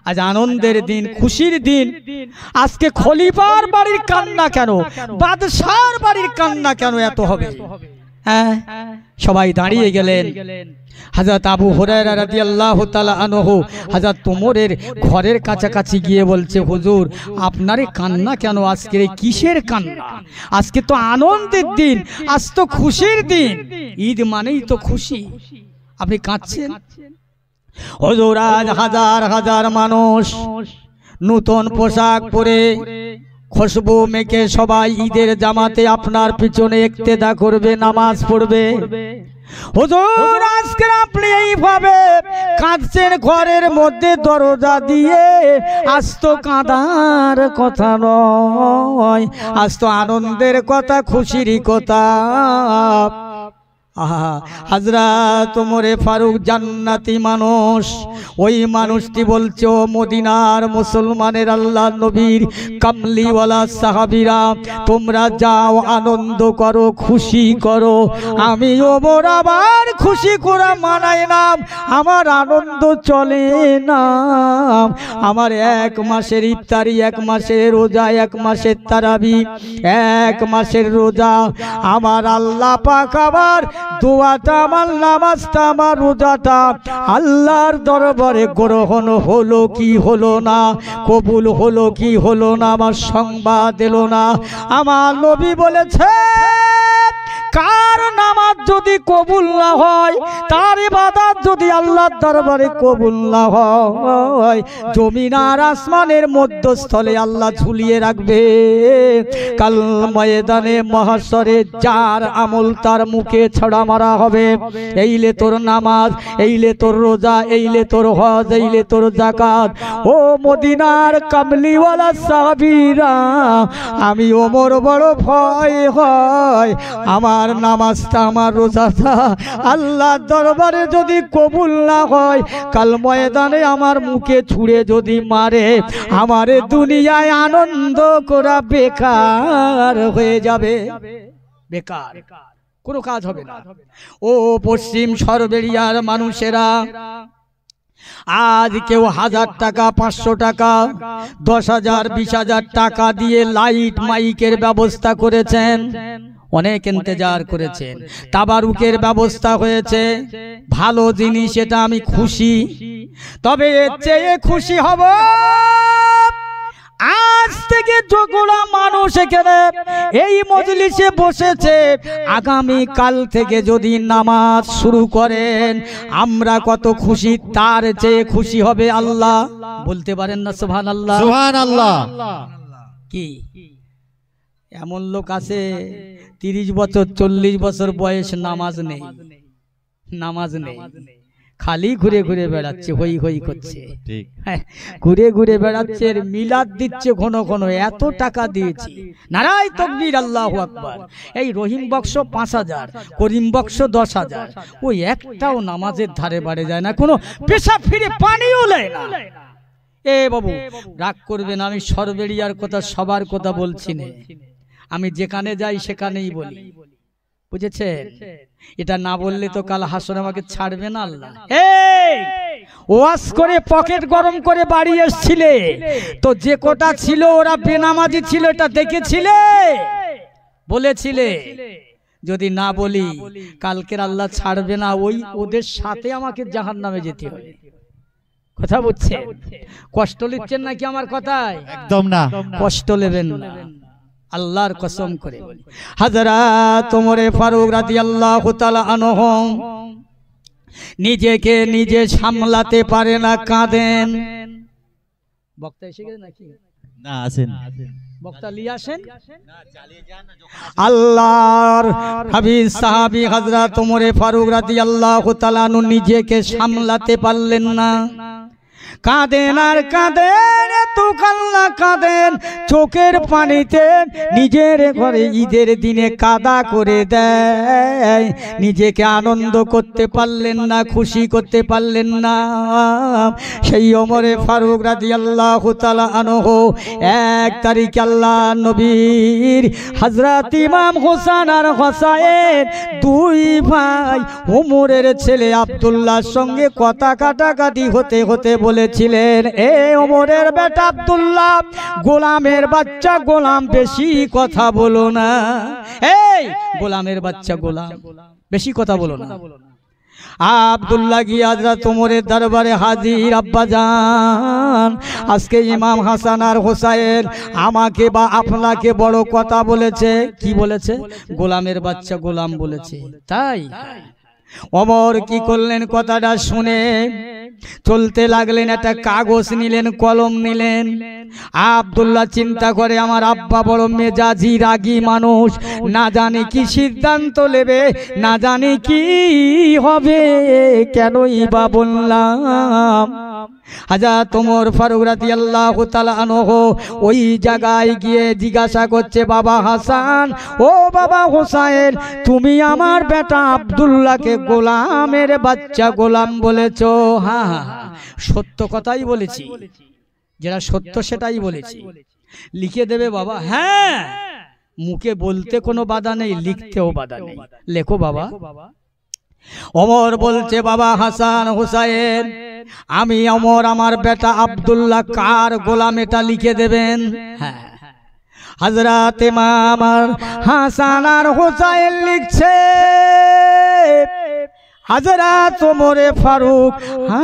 আজ আনন্দের দিন, খুশির দিন, আজকে খলিফার বাড়ির কান্না কেন, বাদশার বাড়ির কান্না কেন এত হবে? সবাই দাঁড়িয়ে গেলেন। হযরত আবু হুরায়রা রাদিয়াল্লাহু তাআলা আনহু হযরত ওমরের ঘরের কাছাকাছি গিয়ে বলছে, হুজুর আপনার কান্না কেন? আজকের এই কিসের কান্না? আজকে তো আনন্দের দিন, আজ তো খুশির দিন, ঈদ মানেই তো খুশি, আপনি কাঁদছেন? হুজুর আজ হাজার হাজার মানুষ নতুন পোশাক পরে, খুশবু মেখে সবাই ঈদের জামাতে আপনার পিছনে ইক্তেদা করবে, নামাজ পড়বে। হুজুর আজকে আপনি এইভাবে কাঁদছেন ঘরের মধ্যে দরজা দিয়ে, আজ তো কাঁদার কথা নয়, আজ তো আনন্দের কথা, খুশির কথা। হযরত ওমর ফারুক জান্নাতি মানুষ, ওই মানুষটি বলছে, ও মদিনার মুসলমানের আল্লাহর নবীর কামলিওয়ালা সাহাবীরা, তোমরা যাও, আনন্দ করো, খুশি করো, আমি ওমর আবার খুশি করা মানায় না, আমার আনন্দ চলে না। আমার এক মাসের ইফতারি, এক মাসের রোজা, এক মাসের তারাবি, এক মাসের রোজা, আমার আল্লাহ পাক আবার দোয়াটা, আমার নামাজটা, আমার রোজাটা আল্লাহর দরবারে গ্রহণ হলো কি হলো না, কবুল হলো কি হলো না, আমার সংবাদ এলো না। আমার নবী বলেছে, কার নামাজ যদি কবুল না হয়, তার ইবাদত যদি আল্লাহর দরবারে কবুল না হয়, জমিন আর আসমানের মধ্যস্থলে আল্লাহ ঝুলিয়ে রাখবে। কাল ময়দানে মহাশরে যার আমল তার মুখে ছড়া মারা হবে। এইলে তোর নামাজ, এইলে তোর রোজা, এইলে তোর হজ, এইলে তোর যাকাত। ও মদিনার কামলিওয়ালা সাহাবীরা, আমি ওমর বড় ভয় হয়, আমার নামাজটা, আমার রোজাটা আল্লাহর দরবারে যদি কবুল না হয়, কাল ময়দানে আমার মুখে ছুঁড়ে যদি মারে, আমার দুনিয়ায় আনন্দ করা বেকার হয়ে যাবে, বেকার, কোনো কাজ হবে না। ও পশ্চিম সরবেরিয়ার মানুষেরা, আজ কেউ 1000 টাকা, 500 টাকা, 10,000, 20,000 টাকা দিয়ে লাইট মাইকের ব্যবস্থা করেছেন, অনেক ইন্তজার করেছেন, তাবারুকের ব্যবস্থা হয়েছে, ভালো জিনিস, এটা আমি খুশি। তবে এর চেয়ে খুশি হব আজ থেকে যতগুলা মানুষ এখানে এই মজলিসে বসেছে, আগামী কাল থেকে যদি নামাজ শুরু করেন, আমরা কত খুশি, তার চেয়ে খুশি হবে আল্লাহ। বলতে পারেন না সুবহানাল্লাহ? সুবহানাল্লাহ। কি এমন লোক আছে 30 বছর 40 বছর বয়স, নামাজ নেই, নামাজ নেই, খালি ঘুরে ঘুরে বেড়াচ্ছে, হই হই করছে, ঘুরে ঘুরে বেড়াচ্ছে, মিলাদ দিচ্ছে ঘন ঘন, এত টাকা দিয়েছি, নারায়ে তাকবীর, আল্লাহু আকবার। এই রহিম বক্স 5000, করিম বক্স 10,000, ওই একটাও নামাজের ধারে বাড়ে যায় না, কোনো পেশাব ফিরে পানিও নেয় না। এ বাবু রাগ করবেন, আমি সরবেরিয়ার কথা সবার কথা বলছি না, আমি যেখানে যাই সেখানেই বলি, বুঝেছেন? এটা না বললে তো কাল হাসরে আমাকে ছাড়বে না আল্লাহ। এই ওয়াজ করে পকেট গরম করে বাড়ি এসেছিলে তো, যে কোটা ছিল ওরা বেনামাজি ছিল, এটা দেখেছিলে, বলেছিলে? যদি না বলি কালকের আল্লাহ ছাড়বে না, ওই ওদের সাথে আমাকে জাহান্নামে যেতে হবে। কথা বুঝছেন? কষ্ট নিচ্ছেন নাকি আমার কথায়? একদম না। কষ্ট নেবেন না, আল্লাহর কসম করে বলি। হযরত ওমর ফারুক রাদিয়াল্লাহু তাআলা আনহু নিজেকে নিজে সামলাতে পারে না, কাঁদেন। বক্তা এসে গেছে নাকি? না, আছেন। বক্তা নিয়ে আসেন। আল্লাহর হাবিব সাহাবী হযরত ওমর ফারুক রাদিয়াল্লাহু তাআলা আনহু নিজেকে সামলাতে পারলেন না, কাঁদেন আর কাঁদেন, এত কান্না কাঁদেন, চোখের পানিতে নিজের ঘরে ঈদের দিনে কাদা করে দেয়। নিজেকে আনন্দ করতে পারলেন না, খুশি করতে পারলেন না। সেই ওমরে ফারুক রাদিয়াল্লাহু তাআলা আনহু 1 তারিখ আল্লাহ নবীর হযরত ইমাম হোসেন আর হোসাইন 2 ভাই ওমরের ছেলে আব্দুল্লাহর সঙ্গে কথা কাটাকাটি হতে হতে বলেছিলেন, এ ওমরের বেটা আব্দুল্লাহ, গোলামের বাচ্চা গোলাম, বেশি কথা বলো না। এই গোলামের বাচ্চা গোলাম, বেশি কথা বলো না। আব্দুল্লাহ গিয়ে হযরত ওমরের দরবারে হাজির, আব্বাজান, আজকে ইমাম হাসান আর হোসাইন আমাকে বা আপনাকে বড় কথা বলেছে। কি বলেছে? গোলামের বাচ্চা গোলাম বলেছে। তাই ওমর কি করলেন? কথাটা শুনে চলতে লাগলেন, একটা কাগজ নিলেন, কলম নিলেন। আব্দুল্লাহ চিন্তা করে, আমার আব্বা বড় মেজাজি রাগী মানুষ, না জানি কি সিদ্ধান্ত নেবে, না জানি কি হবে, কেনই বা বললাম। হযরত ওমর ফারুক রাদিয়াল্লাহু তাআলা আনহু ওই জায়গায় গিয়ে জিজ্ঞাসা করছে, বাবা হাসান, ও বাবা হোসাইন, তুমি আমার বেটা আব্দুল্লাহকে গোলামের বাচ্চা গোলাম বলেছো? হ্যাঁ, সত্য কথাই বলেছি, যেটা সত্য সেটাই বলেছি। লিখে দেবে বাবা? হ্যাঁ, মুখে বলতে কোনো বাধা নেই, লিখতেও বাধা নেই, লেখো বাবা। ওমর বলছে, বাবা হাসান হোসাইন, আমি ওমর আমার বেটা আব্দুল্লাহ কার গোলাম এটা লিখে দেবেন। হ্যাঁ, হযরত ইমাম হাসান আর হোসাইন লিখছে, হযরত ওমর ফারুক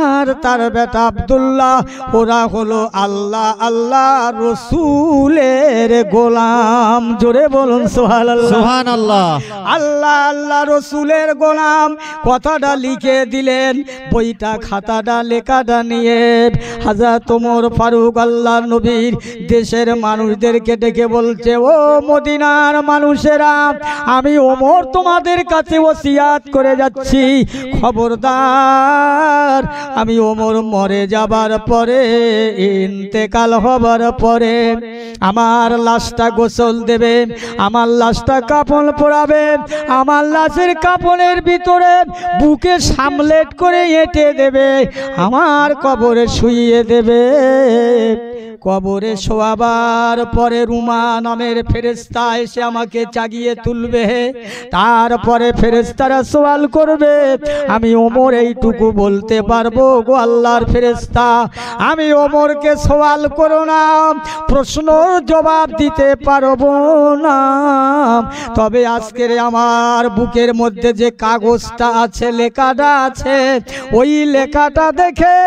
আর তার বেটা আব্দুল্লাহ, ওরা হলো আল্লাহ আল্লাহ রসুলের গোলাম। জোরে বলুন সুবহানাল্লাহ। সুবহানাল্লাহ। আল্লাহ আল্লাহ রসুলের গোলাম কথাটা লিখে দিলেন। বইটা খাতাটা লেখাটা নিয়ে হযরত ওমর ফারুক আল্লাহ নবীর দেশের মানুষদেরকে ডেকে বলছে, ও মদিনার মানুষেরা, আমি ওমর তোমাদের কাছে ওসিয়াত করে যাচ্ছি, খবরদার, আমি ওমর মরে যাবার পরে, ইন্তেকাল হবার পরে আমার লাশটা গোসল দেবে, আমার লাশটা কাফন পরাবে, আমার লাশের কাফনের ভিতরে বুকে সামলেট করে এঁটে দেবে, আমার কবরে শুইয়ে দেবে। কবরে শোয়াবার পরে রুমা নামের ফেরেশতা এসে আমাকে জাগিয়ে তুলবে। তারপরে ফেরেশতারা সওয়াল করবে, আমি ওমর এইটুকু বলতে পারবো, গো আল্লাহর ফেরেশতা, আমি ওমরকে সওয়াল করো না, প্রশ্ন জবাব দিতে পারবো না। তবে আজকের আমার বুকের মধ্যে যে কাগজটা আছে, লেখাটা আছে, ওই লেখাটা দেখে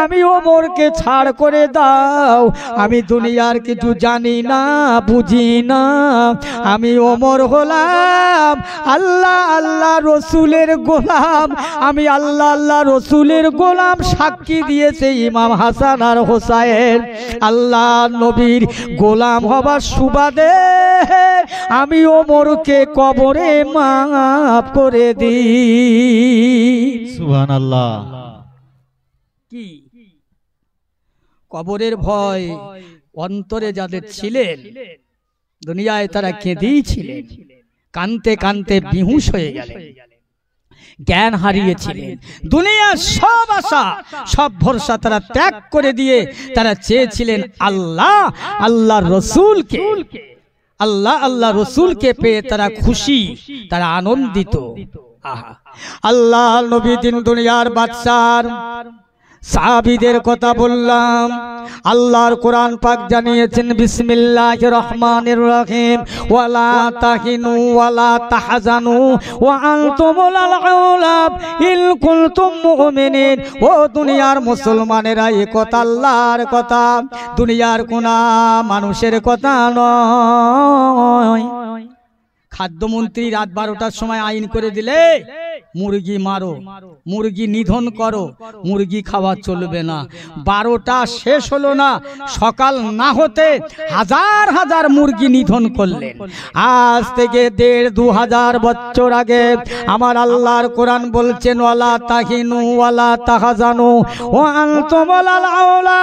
আমি ওমরকে ছাড় করে দাও। আমি দুনিয়ার কিছু জানি না, বুঝি না, আমি ওমর হলাম আল্লাহ আল্লাহ রসুলের গোলাম, আমি আল্লাহ আল্লাহ রসুলের গোলাম। সাক্ষী দিয়েছে ইমাম হাসান আর হোসাইন। আল্লাহ নবীর গোলাম হবার সুবাদে আমি ওমরকে কবরে মাফ করে দিই। সুবহানাল্লাহ। কি কবরের ভয় অন্তরে যাদের ছিলেন, দুনিয়ায় তারা কেঁদেই ছিলেন, কানতে কানতে বেহুশ হয়ে গেলেন, জ্ঞান হারিয়েছিলেন। দুনিয়ার সব আশা সব ভরসা তারা ত্যাগ করে দিয়ে তারা চেয়েছিলেন আল্লাহ আল্লাহ রসুলকে। আল্লাহ আল্লাহ রসুলকে পেয়ে তারা খুশি, তারা আনন্দিত। আহা, আল্লাহ নবী দিন দুনিয়ার বাদশাহ, সাহাবীদের কথা বললাম। আল্লাহর কোরআন পাক জানিয়েছেন বিসমিল্লাহির রহমানির রহিম ওয়ালা তাহিনু ওয়ালা তাহজানু ওয়া আনতুমুল আউলা ইন কুনতুম মুমিনিন। ও দুনিয়ার মুসলমানেরা, এই কথা আল্লাহর কথা, দুনিয়ার কোন মানুষের কথা নয়। খাদ্যমন্ত্রী রাত 12টার সময় আইন করে দিলে মুরগি মারো, মুরগি নিধন করো, মুরগি খাওয়া চলবে না। 12টা শেষ হলো না, সকাল না হতে হাজার হাজার মুরগি নিধন করলেন। আজ থেকে 1500-2000 বছর আগে আমার আল্লাহর কোরআন বলছেন ওয়ালা তাহিনু ওয়ালা তাহজানু ওয়া আনতুমুল আউলা।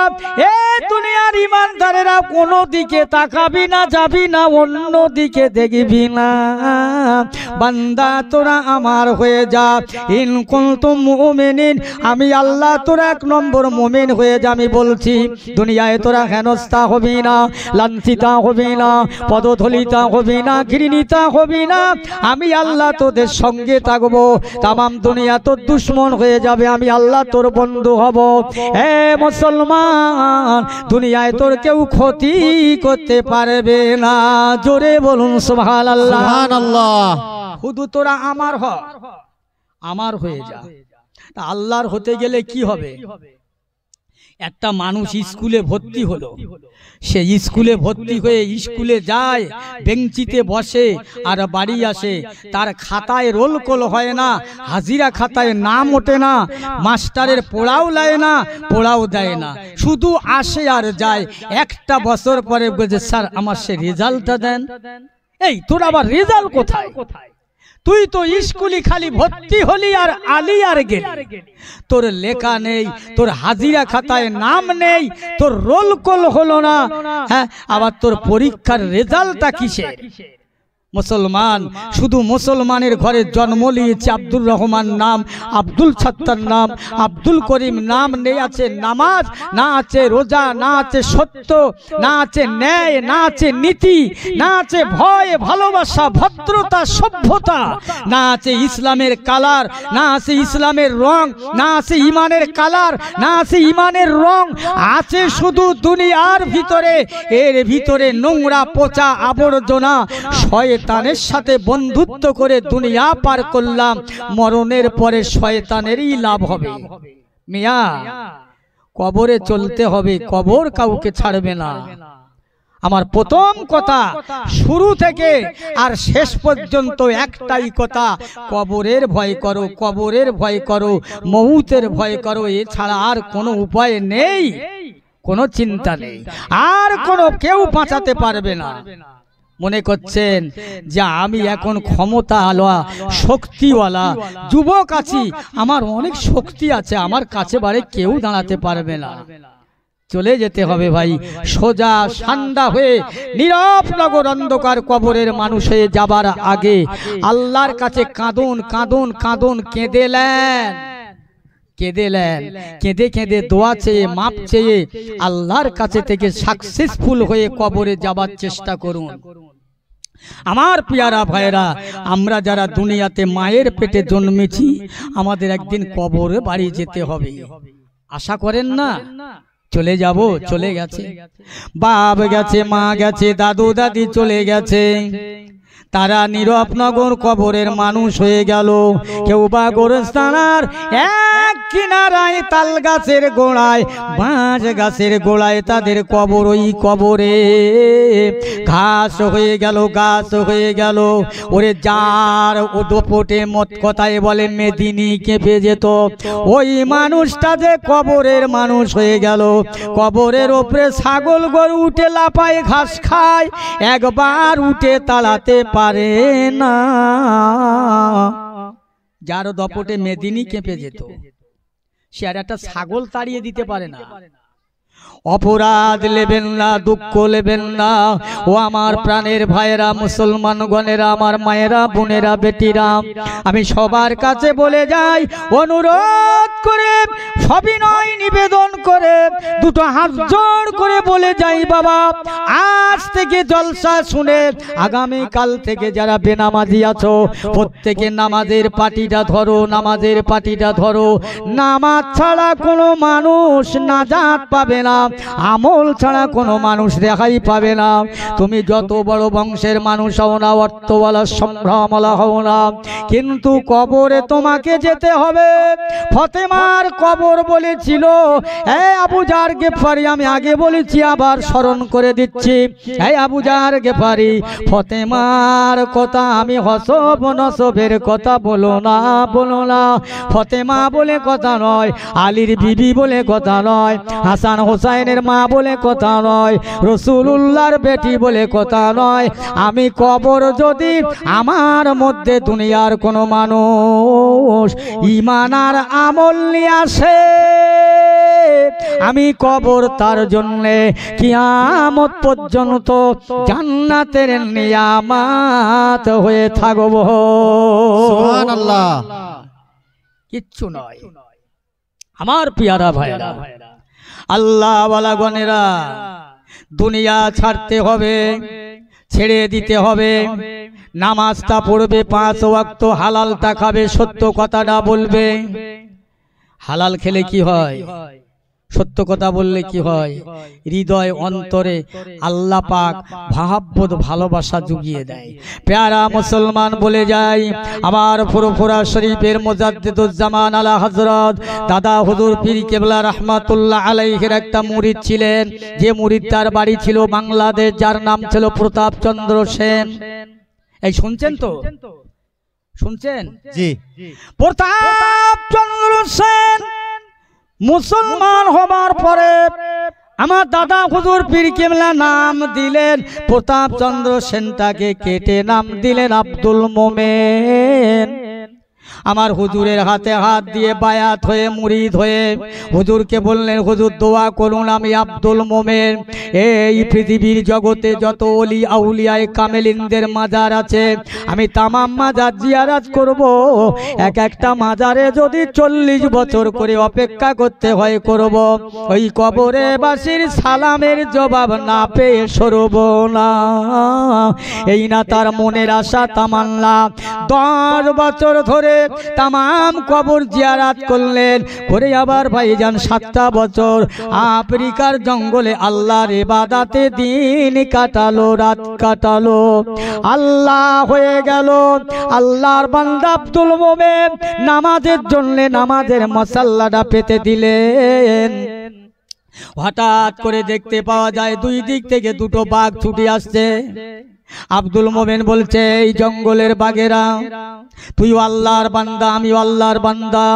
এ দুনিয়ার ইমানদারেরা কোনো দিকে তাকাবি না, যাবি না, অন্য দিকে দেখবি না। বান্দা তোরা আমার হয়ে যা, ইন কুনতুম মুমিনিন, আমি আল্লাহ তোরা 1 নম্বর মুমিন হয়ে যা। আমি বলছি দুনিয়ায় তোরা হেনস্থা হবি না, লাঞ্ছিতা হবি না, পদধলিতা হবি না, ঘৃণিতা হবি না। আমি আল্লাহ তোদের সঙ্গে থাকবো। তামাম দুনিয়া তোর দুশ্মন হয়ে যাবে, আমি আল্লাহ তোর বন্ধু হব। হে মুসলমান, দুনিয়ায় তোর কেউ ক্ষতি করতে পারবে না। জোরে বলুন সুবহানাল্লাহ। সুবহানাল্লাহ। শুধু তোরা আমার হ, আমার হয়ে যা। তা আল্লাহর হতে গেলে কি হবে? একটা মানুষ স্কুলে ভর্তি হলো, সে স্কুলে ভর্তি হয়ে স্কুলে যায়, বেঞ্চিতে বসে আর বাড়ি আসে। তার খাতায় রোল কল হয় না, হাজিরা খাতায় নাম ওঠে না, মাস্টারের পড়াও লায় না, পড়াও দেয় না, শুধু আসে আর যায়। 1টা বছর পরে বলছে স্যার আমার সে রেজাল্টটা দেন। এই তোর আবার রেজাল্ট কোথায়? তুই তো স্কুলে খালি ভর্তি হলি আর আলি আর গেলি, তোর লেখা নেই, তোর হাজিরা খাতায় নাম নেই, তোর রোল কল হলো না। হ্যাঁ, আবার তোর পরীক্ষার রেজাল্টটা কিসের? মুসলমান শুধু মুসলমানের ঘরে জন্ম নিয়েছে, আব্দুর রহমান নাম, আব্দুল সত্তার নাম, আব্দুল করিম নাম নেই, আছে নামাজ, না আছে রোজা, না আছে সত্য, না আছে ন্যায়, না আছে নীতি, না আছে ভয়, ভালোবাসা, ভদ্রতা, সভ্যতা, না আছে ইসলামের কালার, না আছে ইসলামের রং, না আছে ইমানের কালার, না আছে ইমানের রং। আছে শুধু দুনিয়ার ভিতরে, এর ভিতরে নোংরা পচা আবর্জনা। শয়তানের সাথে বন্ধুত্ব করে দুনিয়া পার করলাম, মরণের পরে শয়তানেরই লাভ হবে। মিয়া, কবরে চলতে হবে, কবর কাউকে ছাড়বে না। আমার প্রথম কথা, শুরু থেকে আর শেষ পর্যন্ত একটাই কথা, কবরের ভয় করো, কবরের ভয় করো, মউতের ভয় করো। এছাড়া আর কোনো উপায় নেই, কোনো চিন্তা নেই, আর কোনো কেউ বাঁচাতে পারবে না। মনে করছেন যে আমি এখন ক্ষমতাওয়ালা, শক্তিওয়ালা যুবক আছি, আমার অনেক শক্তি আছে, আমার কাছে বারে কেউ দাঁড়াতে পারবে না। চলে যেতে হবে ভাই, সোজা ঠান্ডা হয়ে নীরব নগর অন্ধকার কবরের মানুষ হয়ে যাবার আগে আল্লাহর কাছে কাঁদুন, কাঁদুন, কাঁদুন, কেঁদেলেন, কেঁদেলেন, কেঁদে কেঁদে দোয়া চেয়ে, মাপ চেয়ে আল্লাহর কাছে থেকে সাকসেসফুল হয়ে কবরে যাবার চেষ্টা করুন। আমার পিয়ারা ভাইরা, আমরা যারা দুনিয়াতে মায়ের পেটে জন্মেছি, আমাদের একদিন কবরে বাড়ি যেতে হবে। আশা করেন না? চলে যাব, চলে গেছে, বাপ গেছে, মা গেছে, দাদু দাদি চলে গেছে, তারা নীরবনগর কবরের মানুষ হয়ে গেল। কেউ বা গোরস্থানার এক কিনারায়, তাল গাছের গোড়ায়, বাঁশ গাছের গোড়ায় তাদের কবর। ওই কবরে ঘাস হয়ে গেল, গাছ হয়ে গেল। ওরে যার ওদোপটে মত কথায় বলে মেদিনী কেঁপে যেত, ওই মানুষটা যে কবরের মানুষ হয়ে গেল। কবরের ওপরে ছাগল গরু উঠে লাফায়, ঘাস খায়, একবার উঠে তাড়াতে পারে না। যার দপটে মেদিনী কেঁপে যেত, সে আর একটা ছাগল তাড়িয়ে দিতে পারে না। অপরাধ নেবেন না, দুঃখ নেবেন না। ও আমার প্রাণের ভাইয়েরা, মুসলমান গণেরা, আমার মায়েরা, বোনেরা, বেটিরা, আমি সবার কাছে বলে যাই, অনুরোধ করে, সবিনয় নিবেদন করে, দুটো হাত জোড় করে বলে যাই, বাবা আজ থেকে জলসা শুনে আগামী কাল থেকে যারা বেনামাজি আছো প্রত্যেকে নামাজের পাটিটা ধরো, নামাজের পাটিটা ধরো। নামাজ ছাড়া কোনো মানুষ নাজাত পাবে না, আমল ছাড়া কোনো মানুষ রেহাই পাবে না। তুমি যত বড় বংশের মানুষ হও না, অর্থওয়ালা সম্ভ্রমওয়ালা হও না, কিন্তু কবরে তোমাকে যেতে হবে। ফতেমার কবর বলেছিল, এই আবু জার গেফারি, আমি আগে বলেছি আবার স্মরণ করে দিচ্ছি, এই আবু জার গেফারি, ফতেমার কথা আমি হসব নসবের কথা বলো না, বলো না। ফতেমা বলে কথা নয়, আলীর বিবি বলে কথা নয়, হাসান হোসাইনের মা বলে কথা নয়, রসুলুল্লাহর বেটি বলে কথা নয়। আমি কবর যদি আমার মধ্যে দুনিয়ার কোনো মানুষ ঈমান আর আমল নিয়ে আসে, আমি কবর তার জন্যে কিয়ামত পর্যন্ত জান্নাতের নিয়ামত হয়ে থাকব। সুবহানাল্লাহ। কিচ্ছু নয় আমার পিয়ারা ভাইরা, আল্লাহ ওয়ালা গণেরা, দুনিয়া ছাড়তে হবে, ছেড়ে দিতে হবে। নামাজটা পড়বে, 5 ওয়াক্ত, হালালটা খাবে, সত্য কথাটা বলবে। হালাল খেলে কি হয়? সত্য কথা বললে কি হয়? হৃদয় অন্তরে আল্লাহ পাক মহব্বত ভালোবাসা জুগিয়ে দেয়। প্যারা মুসলমান বলে যায়, আমার ফুরফুরা শরীফের মুজাদ্দিদুজ্জামান আলা হযরত দাদা হুজুর পীর কেবলা রাহমাতুল্লাহ আলাইহির একটা মুরিদ ছিলেন, যে মুরিদ তার বাড়ি ছিল বাংলাদেশ, যার নাম ছিল প্রতাপচন্দ্র সেন। এই শুনছেন তো? শুনছেন? জি। প্রতাপচন্দ্র সেন মুসলমান হবার পরে আমার দাদা হুজুর পীর কেবলা নাম দিলেন প্রতাপচন্দ্র সেনটাকে কেটে নাম দিলেন আব্দুল মোমেন। আমার হুজুরের হাতে হাত দিয়ে বায়াত হয়ে মুরিদ হয়ে হুজুরকে বললেন, হুজুর দোয়া করুন, আমি আব্দুল মোমেন এই পৃথিবীর জগতে যত ওলি আউলিয়ায়ে কামেলিনদের মাজার আছে আমি তামাম মাজার জিয়ারত করব। এক একটা মাজারে যদি 40 বছর করে অপেক্ষা করতে হয় করব। ওই কবরে বাসির সালামের জবাব না পেয়ে সরব না। এই না তার মনের আশা তামান্না। 10 বছর ধরে তামাম কবর জিয়ারত করলেন, করে আবার ভাইজান 7টা বছর আফ্রিকার জঙ্গলে আল্লাহর ইবাদতে দিন কাটালো, রাত কাটালো। আল্লাহ হয়ে গেল আল্লাহর বান্দা আব্দুল মোমেন নামাজের জন্য নামাজের মশাল্লাটা পেতে দিলেন। হঠাৎ করে দেখতে পাওয়া যায় 2 দিক থেকে 2টো বাঘ ছুটে আসছে। আব্দুল মোমেন বলছে, এই জঙ্গলের বাঘেরা, তুই আল্লাহর বান্দা, আমি আল্লাহর বান্দা,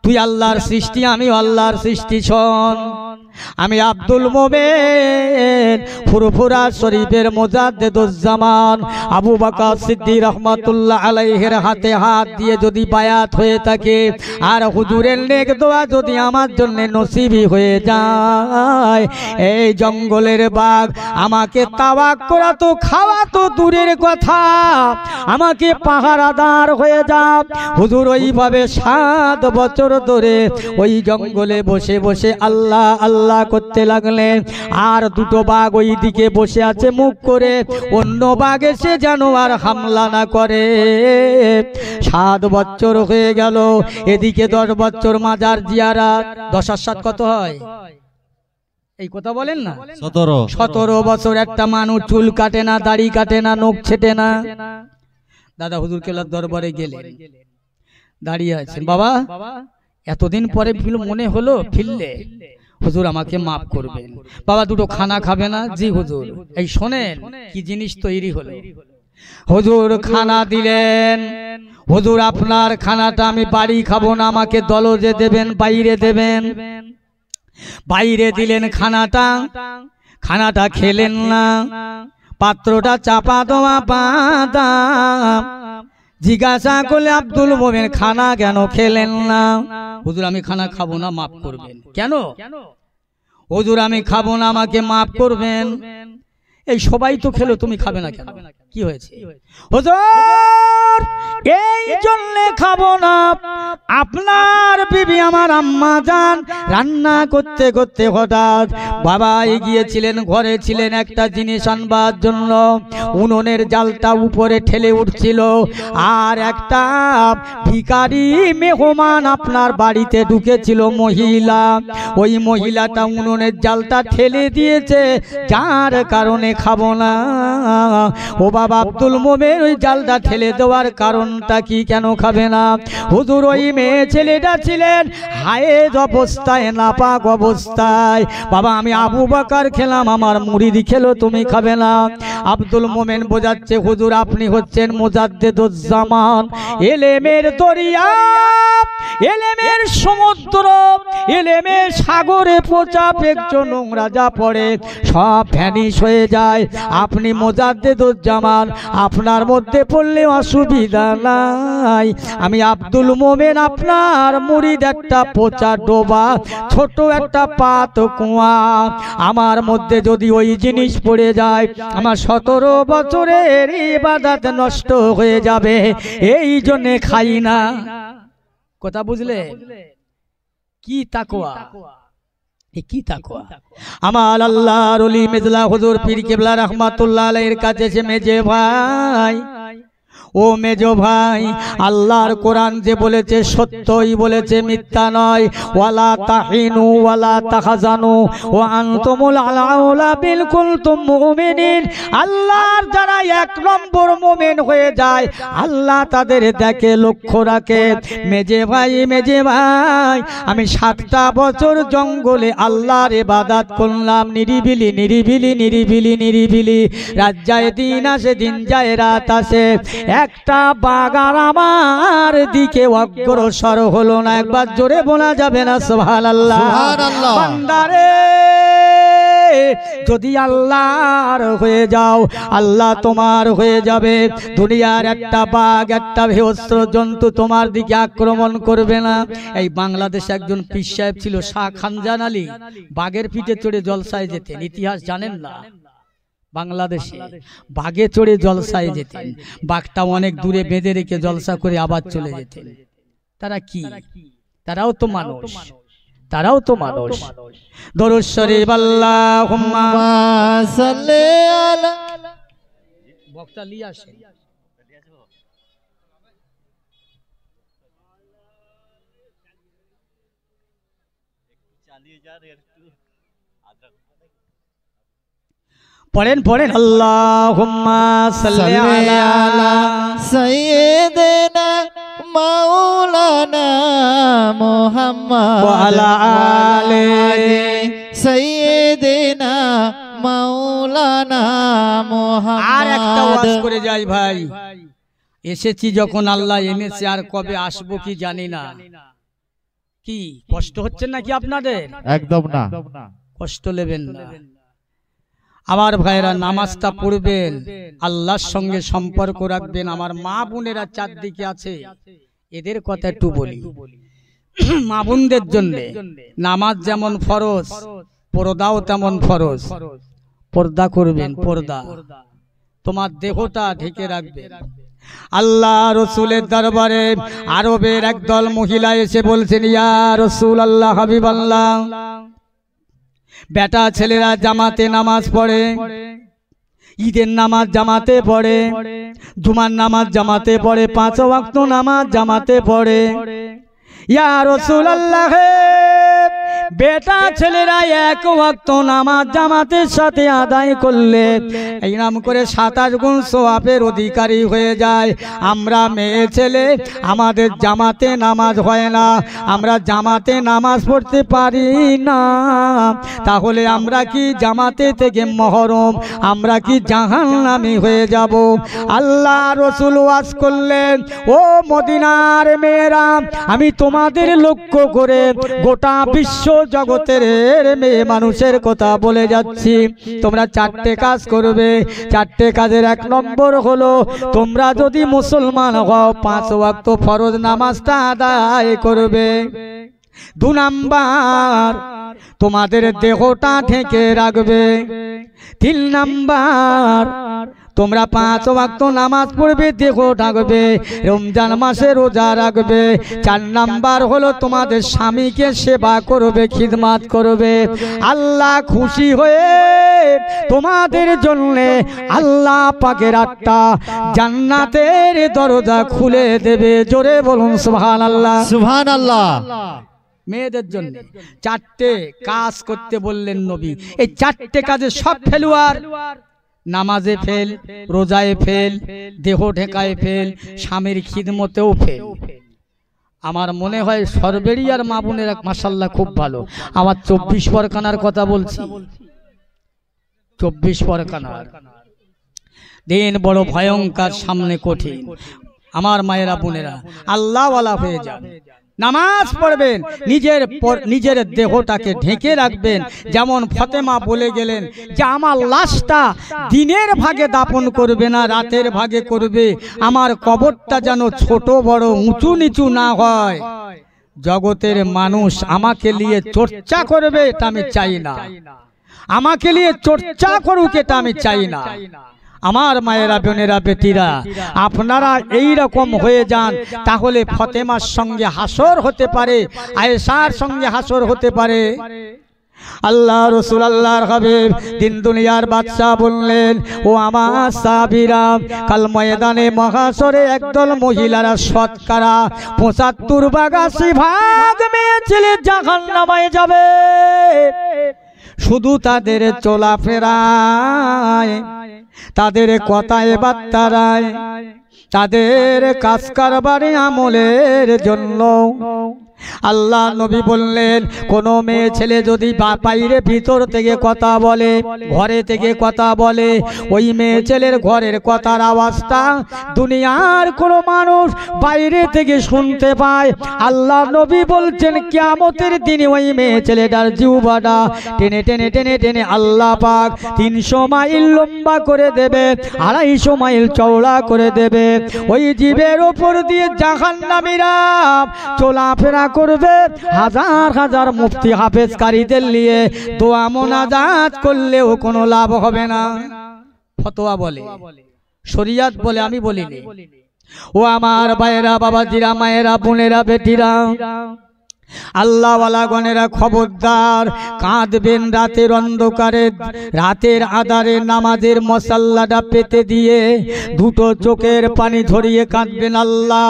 তুই আল্লাহর সৃষ্টি, আমি আল্লাহর সৃষ্টি, শোন। আমি আব্দুল মোমেন ফুরফুরা শরীফের মুজাদ্দিদুজ্জামান আবু বকর সিদ্দিক রহমাতুল্লাহ আলাইহির হাতে হাত দিয়ে যদি বায়াত হয়ে থাকে আর হুজুরের নেক দোয়া যদি আমার জন্য নসিবি হয়ে যায়, এই জঙ্গলের বাঘ আমাকে তাওয়াক করা তো খাওয়া তো দূরের কথা, আমাকে পাহারাদার হয়ে যাও। হুজুর ওইভাবে 7 বছর ধরে ওই জঙ্গলে বসে বসে আল্লাহ আল্লাহ করতে লাগলেন। আর 2টো বাঘ ওই দিকে বসে আছে মুখ করে, অন্য বাঘ এসে যেন আর হামলা না করে। 7 বছর হয়ে গেল, এদিকে 10 বছর মাজার জিয়ারত। 10 আর 7 কত হয়? এই কথা বলেন না। 17 বছর একটা মানুষ চুল কাটে না, দাড়ি কাটে না, নখ ছেটে না। দাদা হুজুর কেবলার দরবারে গেলেন, দাঁড়িয়ে আছেন। বাবা এতদিন পরে মনে হলো ফিরলে, হুজুর আমাকে মাফ করবেন। বাবা 2টো খানা খাবে না? জি হুজুর। এই শোনেন কি জিনিস তৈরি হলো। হুজুর খানা দিলেন। হুজুর আপনার খানাটা আমি বাড়ি খাবো না, আমাকে দলজে দেবেন, বাইরে দেবেন। বাইরে দিলেন খানাটা, খানাটা খেলেন না, পাত্রটা চাপা দেওয়া বাঁধা। জিজ্ঞাসা করলে আব্দুল মোমেন খানা কেন খেলেন না? হুজুর আমি খানা খাবো না, মাফ করবেন। কেন? হুজুর আমি খাবো না, আমাকে মাফ করবেন। এই সবাই তো খেলো, তুমি খাবে না কেন? কি হয়েছে? হুজুর এই জন্য খাবো না, আপনার বিবি আমার আম্মা জান রান্না করতে করতে হঠাৎ বাবা এগিয়েছিলেন, ঘরে ছিলেন একটা জিনিস আনবার জন্য, উনুনের জালটা উপরে ঠেলে উঠছিল, আর একটা ভিখারি মেহমান আপনার বাড়িতে ঢুকেছিল মহিলা, ওই মহিলাটা উনুনের জালটা ঠেলে দিয়েছে, যার কারণে খাবো না। ও বাবা আব্দুল মোমেন ওই জালটা ঠেলে দেওয়ার কারণটা কি, কেন খাবে না? হুজুর ওই মেয়ে ছেলেটা ছিলেন হায়েজ অবস্থায়, নাপাক অবস্থায়। বাবা আমি আবু বকর খেলাম, আমার মুরিদ খেলো, তুমি খাবে না। আব্দুল মোমেন বোঝাচ্ছে হুজুর আপনি হচ্ছেন মুজাদ্দিদুজ্জামান, এলেমের দরিয়া, এলেমের সমুদ্র, এলেমের সাগরে পচা পেঁচো নোংরা যা পড়ে সব ভ্যানিশ হয়ে যায়। আপনি মুজাদ্দিদুজ্জামান, আপনার মধ্যে পড়লে অসুবিধা নাই। আমি আব্দুল মোমেন আপনার মুরিদ, একটা পচা ডোবা, ছোট একটা পাত কুয়া, আমার মধ্যে যদি ওই জিনিস পড়ে যায় আমার 17 বছরের ইবাদত নষ্ট হয়ে যাবে, এই জন্যে খাই না। কথা বুঝলে? কি তাকওয়া, কি তাকওয়া। আমার আল্লাহর ওলি মেজলা হুজুর পীর কেবলা রাহমাতুল্লাহ আলাইহির কাছে এসে মেজে ভাই, ও মেজো ভাই, আল্লাহর কোরআন যে বলেছে সত্যই বলেছে, মিথ্যা নয়। ওয়ালা তাহিনু ওয়ালা তাহজানু ওয়া আনতুমুল আলাউলা বিল কুনতুম মুমিনিন। আল্লাহর যারা 1 নম্বর মুমিন হয়ে যায় আল্লাহ তাদের দেখে, লক্ষ্য রাখে। মেজে ভাই, মেজে ভাই, আমি 7টা বছর জঙ্গলে আল্লাহর ইবাদত করলাম, নিরিবিলি নিরিবিলি নিরিবিলি নিরিবিলি। রাত যায় দিন আসে, দিন যায় রাত আসে, একটা বাগান আমার দিকে অগ্রসর হলো না। একবার জোরে বলা যাবে না সুবহানাল্লাহ? সুবহানাল্লাহ। বান্দারে যদি আল্লাহর হয়ে যাও আল্লাহ তোমার হয়ে যাবে। দুনিয়ার একটা বাঘ, একটা হিংস্র জন্তু তোমার দিকে আক্রমণ করবে না। এই বাংলাদেশে একজন পীর সাহেব ছিল শাহ খানজান আলী, বাঘের পিঠে চড়ে জলসায় যেতেন। ইতিহাস জানেন না? বাংলাদেশে বাঘে চড়ে জলসায় যেতেন, বাঘটা অনেক দূরে বেঁধে রেখে জলসা করে আবার চলে যেতেন। তারা কি? তারাও তো মানুষ, তারাও তো মানুষ। দরুদ শরীফ আল্লাহুম্মা সাল্লি আলা। বক্তা লিয়ে আসে। পড়েন পড়েন, আল্লাহুম্মা সাল্লি আলা সাইয়্যিদিনা মাওলানা মুহাম্মদ ওয়া আলা আলি সাইয়্যিদিনা মাওলানা মুহাম্মদ। আর একটা ওয়াজ করে যাই ভাই, এসেছি যখন আল্লাহ এনেছে, আর কবে আসবো কি জানি না। কি কষ্ট হচ্ছে নাকি আপনাদের? একদম না, কষ্ট নেবেন না। আমার ভাইরা নামাজটা পড়বেন, আল্লাহর সঙ্গে সম্পর্ক রাখবেন। আমার মা বোনেরা চারদিকে আছে, এদের কথা একটু বলি। মা বোনদের জন্য নামাজ যেমন ফরজ, পর্দাও তেমন ফরজ। পর্দা করবেন, পর্দা, তোমার দেহটা ঢেকে রাখবেন। আল্লাহ রসুলের দরবারে আরবের একদল মহিলা এসে বলছেন, ইয়া রসুল আল্লাহ, হাবিব আল্লাহ, বেটা ছেলেরা জামাতে নামাজ পড়ে, ঈদের নামাজ জামাতে পড়ে, জুমার নামাজ জামাতে পড়ে, 5 ওয়াক্ত নামাজ জামাতে পড়ে। ইয়া রাসূলুল্লাহ, বেটা ছেলেরা 1 ওয়াক্ত নামাজ জামাতের সাথে আদায় করলে এই নাম করে 27 গুণ সওয়াবের অধিকারী হয়ে যায়। আমরা মেয়ে ছেলে, আমাদের জামাতে নামাজ হয় না, আমরা জামাতে নামাজ পড়তে পারি না, তাহলে আমরা কি জামাতে থেকে মহরম, আমরা কি জাহান্নামী হয়ে যাব? আল্লাহ রসুল ওয়াজ করলেন, ও মদিনার মেয়েরা, আমি তোমাদের লক্ষ্য করে গোটা বিশ্ব জগতের মেয়ে মানুষের কথা বলে যাচ্ছি। তোমরা 4টে কাজ করবে। 4টে কাজের 1 নম্বর হলো, তোমরা যদি মুসলমান হও 5 ওয়াক্ত ফরজ নামাজটা আদায় করবে। 2 নাম্বার, তোমাদের দেহটা ঢেকে রাখবে। 3 নাম্বার, তোমরা 5 ওয়াক্ত নামাজ পড়বে, দেহ ঢাকবে, রমজান মাসে রোজা রাখবে। 4 নাম্বার হলো তোমাদের স্বামীকে সেবা করবে, খিদমত করবে। আল্লাহ খুশি হয়ে তোমাদের জন্য আল্লাহ পাকের 8টা জান্নাতের দরজা খুলে দেবে। জোরে বলুন সুবহানাল্লাহ। সুবহানাল্লাহ। মেয়েদের জন্য 4টে কাজ করতে বললেন নবী। এই 4টে কাজে সব ফেলুয়ার। নামাজে ফেল, রোজায় ফেল, দেহ ঢেকায় ফেল, স্বামীর খিদমতেও ফেল। আমার মনে হয় সরবেরিয়ার মা বোনেরা মাশাআল্লাহ খুব ভালো। আমার 24 পরগনার কথা বলছি। 24 পরগনার দিন বড় ভয়ঙ্কর, সামনে কঠিন। আমার মায়েরা বোনেরা আল্লাহওয়ালা হয়ে যান, নামাজ পড়বেন, নিজের দেহটাকে ঢেকে রাখবেন। যেমন ফতেমা বলে গেলেন যে আমার লাশটা দিনের ভাগে দাপন করবে না, রাতের ভাগে করবে। আমার কবরটা যেন ছোট বড় উঁচু নিচু না হয়। জগতের মানুষ আমাকে নিয়ে চর্চা করবে এটা আমি চাই না, আমাকে নিয়ে চর্চা করুক এটা আমি চাই না। আমার মায়েরা বোনেরা বেটিরা, আপনারা এই রকম হয়ে যান, তাহলে ফতেমার সঙ্গে হাসর হতে পারে, আয়েশার সঙ্গে হাসর হতে পারে। আল্লাহ রাসূল আল্লাহর হাবিব দিন দুনিয়ার বাদশা বললেন, ও আমার সাহাবীরা, কাল ময়দানে মহাশরে একদল মহিলারা শতকরা 75-80 মেয়ে ছেলে জাহান্নামে যাবে। শুধু তাদের চলাফেরায়, তাদের কথায় বার্তায়, তাদের কাজ কারবারে আমলের জন্য আল্লাহ নবী বললেন, কোন মেয়ে ছেলে যদি বাইরে ভিতর থেকে কথা বলে, ঘরে থেকে কথা বলে, ওই মেয়ে ছেলের ঘরের কথার আওয়াজটা দুনিয়ার কোনো মানুষ বাইরে থেকে শুনতে পায়। আল্লাহ নবী বলছেন কিয়ামতের দিনে ওই মেয়ে ছেলেটার জিহ্বাটা টেনে টেনে টেনে টেনে আল্লাহ পাক 300 মাইল লম্বা করে দেবে, 250 মাইল চওড়া করে দেবে। ওই জীবের ওপর দিয়ে জাহান্নামীরা চলাফেরা করবে। হাজার হাজার মুফতি হাফেজ কারীদের নিয়ে দোয়া মোনাজাত করলেও কোনো লাভ হবে না। ফতোয়া বলে, শরিয়ত বলে, আমি বলিনি। ও আমার ভাইয়েরা, বাবাজিরা, মায়েরা, বোনেরা, বেটিরা, আল্লাহ ওয়ালা গণেরা খবরদার, কাঁদবেন রাতের অন্ধকারে, রাতের আধারে নামাজের মশাল্লাটা পেতে দিয়ে 2টো চোখের পানি ঝরিয়ে কাঁদবেন। আল্লাহ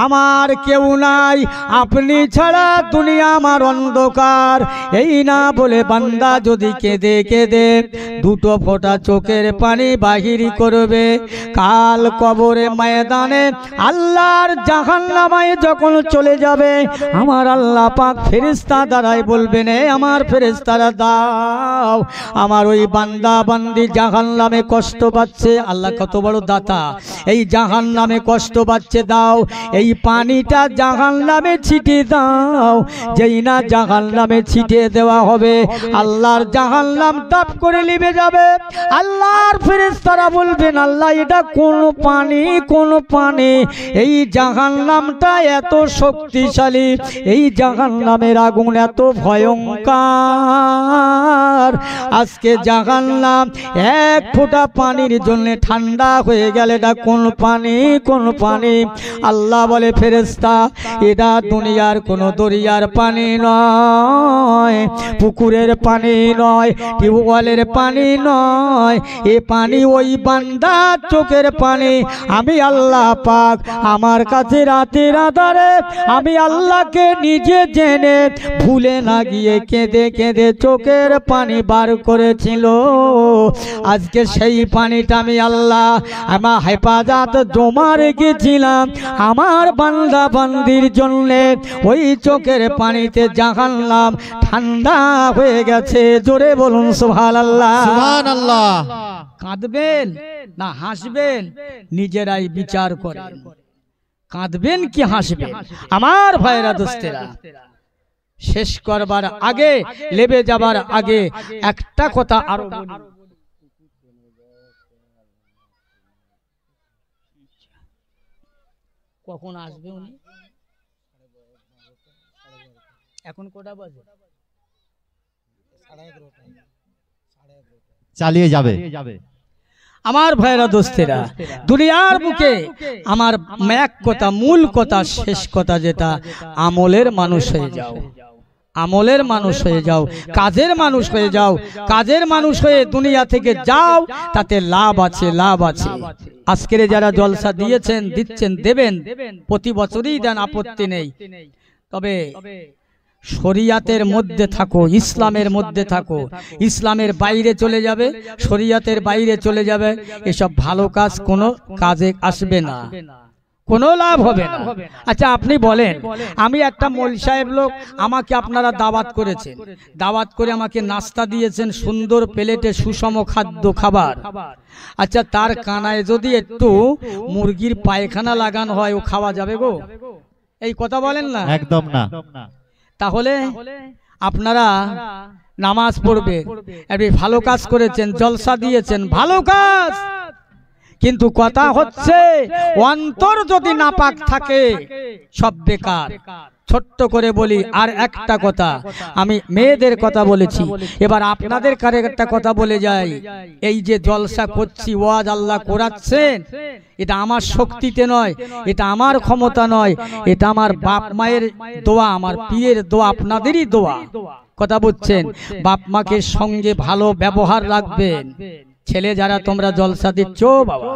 আমার কেউ নাই, আপনি ছাড়া দুনিয়া আমার অন্ধকার। এই না বলে বান্দা যদি কেঁদে কেঁদে 2টো ফোঁটা চোখের পানি বাহির করবে, কাল কবরে ময়দানে আল্লাহর জাহান্নামে যখন চলে যাবে, আমার আল্লাহ পাক ফেরেশতা দ্বারাই বলবেন, আমার ফেরেশতারা দাও, আমার ওই বান্দা বান্দি জাহান্নামে কষ্ট পাচ্ছে। আল্লাহ কত বড় দাতা, এই জাহান্নামে কষ্ট পাচ্ছে, দাও এই পানিটা জাহান্নামে ছিটিয়ে দাও। যেই না জাহান্নামে ছিটিয়ে দেওয়া হবে, আল্লাহর জাহান্নাম তাপ করে নিভে যাবে। আল্লাহর ফেরেশতারা বলবেন, আল্লাহ এটা কোন পানি, কোন পানি? এই জাহান্নামটা এত শক্তিশালী, এই জাহান্নামের আগুন এত ভয়ঙ্কর, আজকে জাহান্নাম 1 ফোঁটা পানির জন্য ঠান্ডা হয়ে গেলে এটা কোন পানি, কোন পানি? আল্লাহ বলে, ফেরেশতা এটা দুনিয়ার কোন দরিয়ার পানি নয়, পুকুরের পানি নয়, টিউবওয়েলের পানি নয়, এ পানি ওই বান্দার চোখের পানি। আমি আল্লাহ পাক আমার কাছে রাতের আধারে আমি আল্লাহকে নিজে জেনে ভুলে না গিয়ে কেঁদে কেঁদে চোখের পানি বার করেছিল। আজকে সেই পানিটা আমি আল্লাহ আমার হেফাজত জমা রেখেছিলাম আমার বান্দা বান্দির জন্য। ওই চোখের পানিতে জাহান্নাম ঠান্ডা হয়ে গেছে। জোরে বলুন সুবহানাল্লাহ, সুবহানাল্লাহ। কাঁদবেন না হাসবেন নিজেরাই বিচার করেন। কাঁদবেন কি হাসবেন? আমার ভাইরা দোস্তেরা, শেষ করবার আগে, লেবে যাবার আগে একটা কথা আরো বলি। কখন আসবে উনি? এখন কটা বাজে? চালিয়ে যাবে। আমার ভাইরা দোস্তেরা, দুনিয়ার বুকে আমার এক কথা, মূল কথা, শেষ কথা যেটা, আমলের মানুষ হয়ে যাও, আমলের মানুষ হয়ে যাও, কাজের মানুষ হয়ে যাও, কাজের মানুষ হয়ে দুনিয়া থেকে যাও, তাতে লাভ আছে, লাভ আছে। আজকের যারা জলসা দিয়েছেন, দিচ্ছেন, দেবেন, প্রতি বছরই দেন, আপত্তি নেই। তবে শরিয়াতের মধ্যে থাকো, ইসলামের মধ্যে থাকো। ইসলামের বাইরে চলে যাবে, শরিয়াতের বাইরে চলে যাবে, এসব ভালো কাজ কোনো কাজে আসবে না, কোনো লাভ হবে না। আচ্ছা আপনি বলেন, আমি একটা মৌলভী সাহেব লোক, আমাকে আপনারা দাওয়াত করেছেন, দাওয়াত করে আমাকে নাস্তা দিয়েছেন, সুন্দর প্লেটে সুষম খাদ্য খাবার। আচ্ছা তার কানায় যদি একটু মুরগির পায়খানা লাগানো হয়, ও খাওয়া যাবে গো? এই কথা বলেন না, একদম না। তাহলে আপনারা নামাজ পড়বে, আপনি ভালো কাজ করেছেন, জলসা দিয়েছেন, ভালো কাজ, কিন্তু কথা হচ্ছে অন্তর যদি নাপাক থাকে সব বেকার। ছোট্ট করে বলি আর একটা কথা, আমি মেয়েদের কথা বলেছি, এবার আপনাদের কারে একটা কথা বলে যাই। এই যে জলসা করছি, ওয়াজ আল্লাহ করাচ্ছেন, এটা আমার শক্তিতে নয়, এটা আমার ক্ষমতা নয়, এটা আমার বাপ মায়ের দোয়া, আমার পীরের দোয়া, আপনাদেরই দোয়া। কথা বুঝছেন? বাপ মাকে সঙ্গে ভালো ব্যবহার রাখবেন। ছেলে যারা তোমরা জলসা দিচ্ছ, বাবা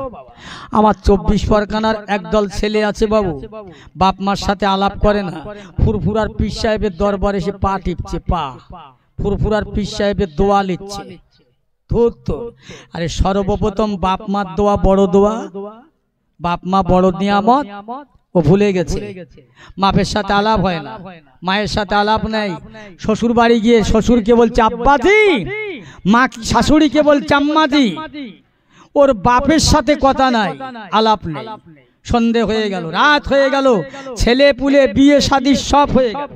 আমার 24 পরগনার একদল ছেলে আছে বাবু, বাপ মার সাথে আলাপ করে না, ফুরফুরার পীর সাহেবের দরবারে এসে পা টিপছে, পা ফুরফুরার পীর সাহেবের দোয়া লিখছে। ধুর তো, আরে সর্বপ্রথম বাপ মার দোয়া বড় দোয়া, বাপ মা বড় নিয়ামত, ও ভুলে গেছে। বাপের সাথে আলাপ হয় না, মায়ের সাথে আলাপ নেই, শ্বশুর বাড়ি গিয়ে শ্বশুরকে বলছে আব্বাজি, মা শাশুড়িকে বলছে আম্মাজি, ওর বাপের সাথে কথা নাই, আলাপ নেই। সন্ধে হয়ে গেল, রাত হয়ে গেল, ছেলে পুলে বিয়ে শাদী সব হয়ে গেল।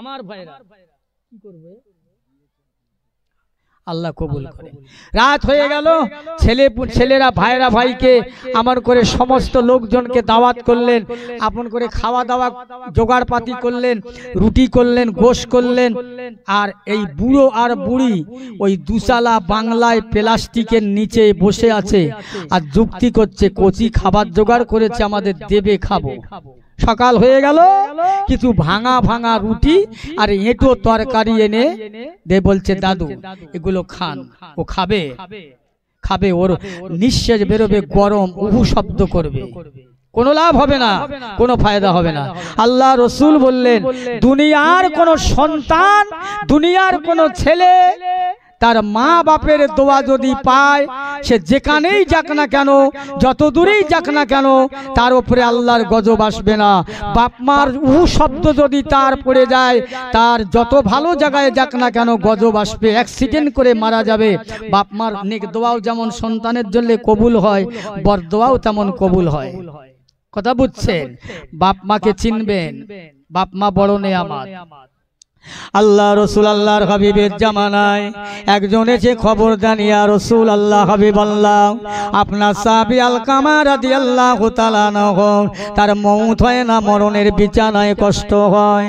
আমার ভাইরা কি করবে? আল্লাহ কবুল করে। রাত হয়ে গেল, ছেলেরা ভাইরা ভাইকে আমার করে সমস্ত লোকজনকে দাওয়াত করলেন, আপন করে খাওয়া দাওয়া জোগাড় পাতি করলেন, রুটি করলেন, গোশ করলেন। আর এই বুড়ো আর বুড়ি ওই দুচালা বাংলায় প্লাস্টিকের নিচে বসে আছে আর যুক্তি করছে, কচি খাবার জোগাড় করেছে, আমাদের দেবে, খাবো। সকাল হয়ে গেল, কিছু ভাঙা ভাঙা রুটি আর এঁটো তরকারি এনে দে, বলছে দাদু এগুলো খান। ও খাবে, খাবে, ওর নিঃশ্বাস বেরোবে গরম, উহু শব্দ করবে, কোনো লাভ হবে না, কোনো ফায়দা হবে না। আল্লাহ রসুল বললেন, দুনিয়ার কোনো সন্তান, দুনিয়ার কোনো ছেলে তার মা বাপের দোয়া যদি পায়, সে যেখানেই যাক না কেন, যত দূরেই যাক না কেন, তার উপরে আল্লাহর গজব আসবে না। বাপ মার উ শব্দ যদি তার পড়ে যায়, তার যত ভালো জায়গায় যাক না কেন গজব আসবে, অ্যাক্সিডেন্ট করে মারা যাবে। বাপ মার নেক দোয়াও যেমন সন্তানের জন্য কবুল হয়, বরদোয়াও তেমন কবুল হয়। কথা বুঝছেন? বাপ মাকে চিনবেন, বাপ মা বড় নেয়ামত। আল্লাহ রসুল আল্লাহর হাবিবের জামানায় একজন এসে খবর দেন, ইয়া রসুল আল্লাহ হাবিব আল্লাহ, আপনার সাহাবী আলকামা রাদিয়াল্লাহু তাআলা আনহু তার মউত হয় না, মরণের বিছানায় কষ্ট হয়।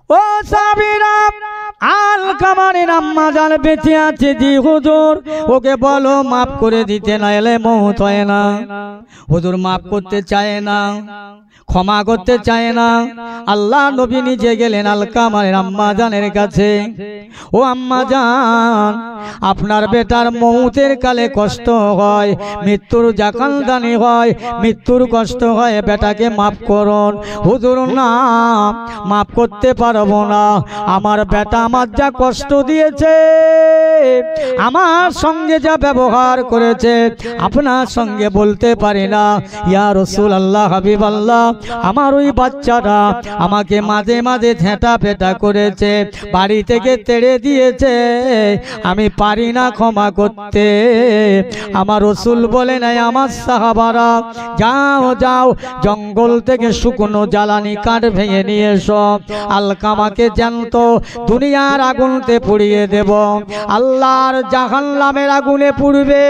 ও সাহাবীরা, আলকামার আম্মা জান বেঁচে আছে, জি হুজুর, ওকে বলো মাফ করে দিতে, না এলে মউত হয় না। হুজুর মাফ করতে চায় না, ক্ষমা করতে চায় না। আল্লাহ নবী নিজে গেলেন আলকামার আম্মা জানের কাছে, ও আম্মা জান, আপনার বেটার মউতের কালে কষ্ট হয়, মৃত্যুর জাকালদানি হয়, মৃত্যুর কষ্ট হয়, বেটাকে মাফ করুন। হুজুর না, মাফ করতে পারবো না, আমার বেটা আমার যা কষ্ট দিয়েছে, আমার সঙ্গে যা ব্যবহার করেছে, আপনার সঙ্গে বলতে পারি না। ইয়া রাসূল আল্লাহ, হাবিব আল্লাহ, আমার ওই বাচ্চাটা আমাকে মাঝে মাঝে ঝেঁটা পেটা করেছে, বাড়ি থেকে তেড়ে দিয়েছে, আমি পারি না ক্ষমা করতে। আমার রাসূল বলে নাই, আমার সাহাবারা যাও যাও, জঙ্গল থেকে শুকনো জ্বালানি কাঠ ভেঙে নিয়ে এসো, আলকামাকে জ্যান্ত দুনিয়ার আগুনতে পুড়িয়ে দেব। আল্লাহ আল্লাহর জাহান্নামের আগুনে পুড়বে।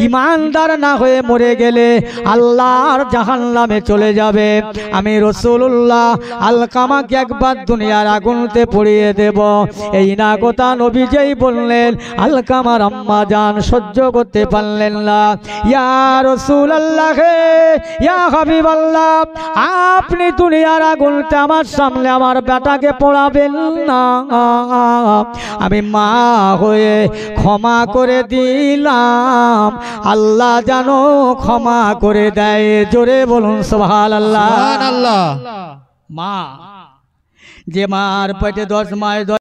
ইমানদার না হয়ে মরে গেলে আল্লাহর জাহান্নামে চলে যাবে। আমি রাসূলুল্লাহ আলকামাকে একবার দুনিয়ার আগুনতে পুড়িয়ে দেব। এই না কথা নবী যেই বললেন, আলকামার আম্মা জান সহ্য করতে পারলেন না। ইয়া রাসূলুল্লাহ, ইয়া হাবিবাল্লাহ, আপনি দুনিয়ার আগুনতে আমার সামনে আমার বেটাকে পোড়াবেন না। আমি মা হয়ে ক্ষমা করে দিলাম, আল্লাহ যেন ক্ষমা করে দেয়। জোরে বলুন সুবহানাল্লাহ। সুবহানাল্লাহ। মা যে মার পেটে 10 মাস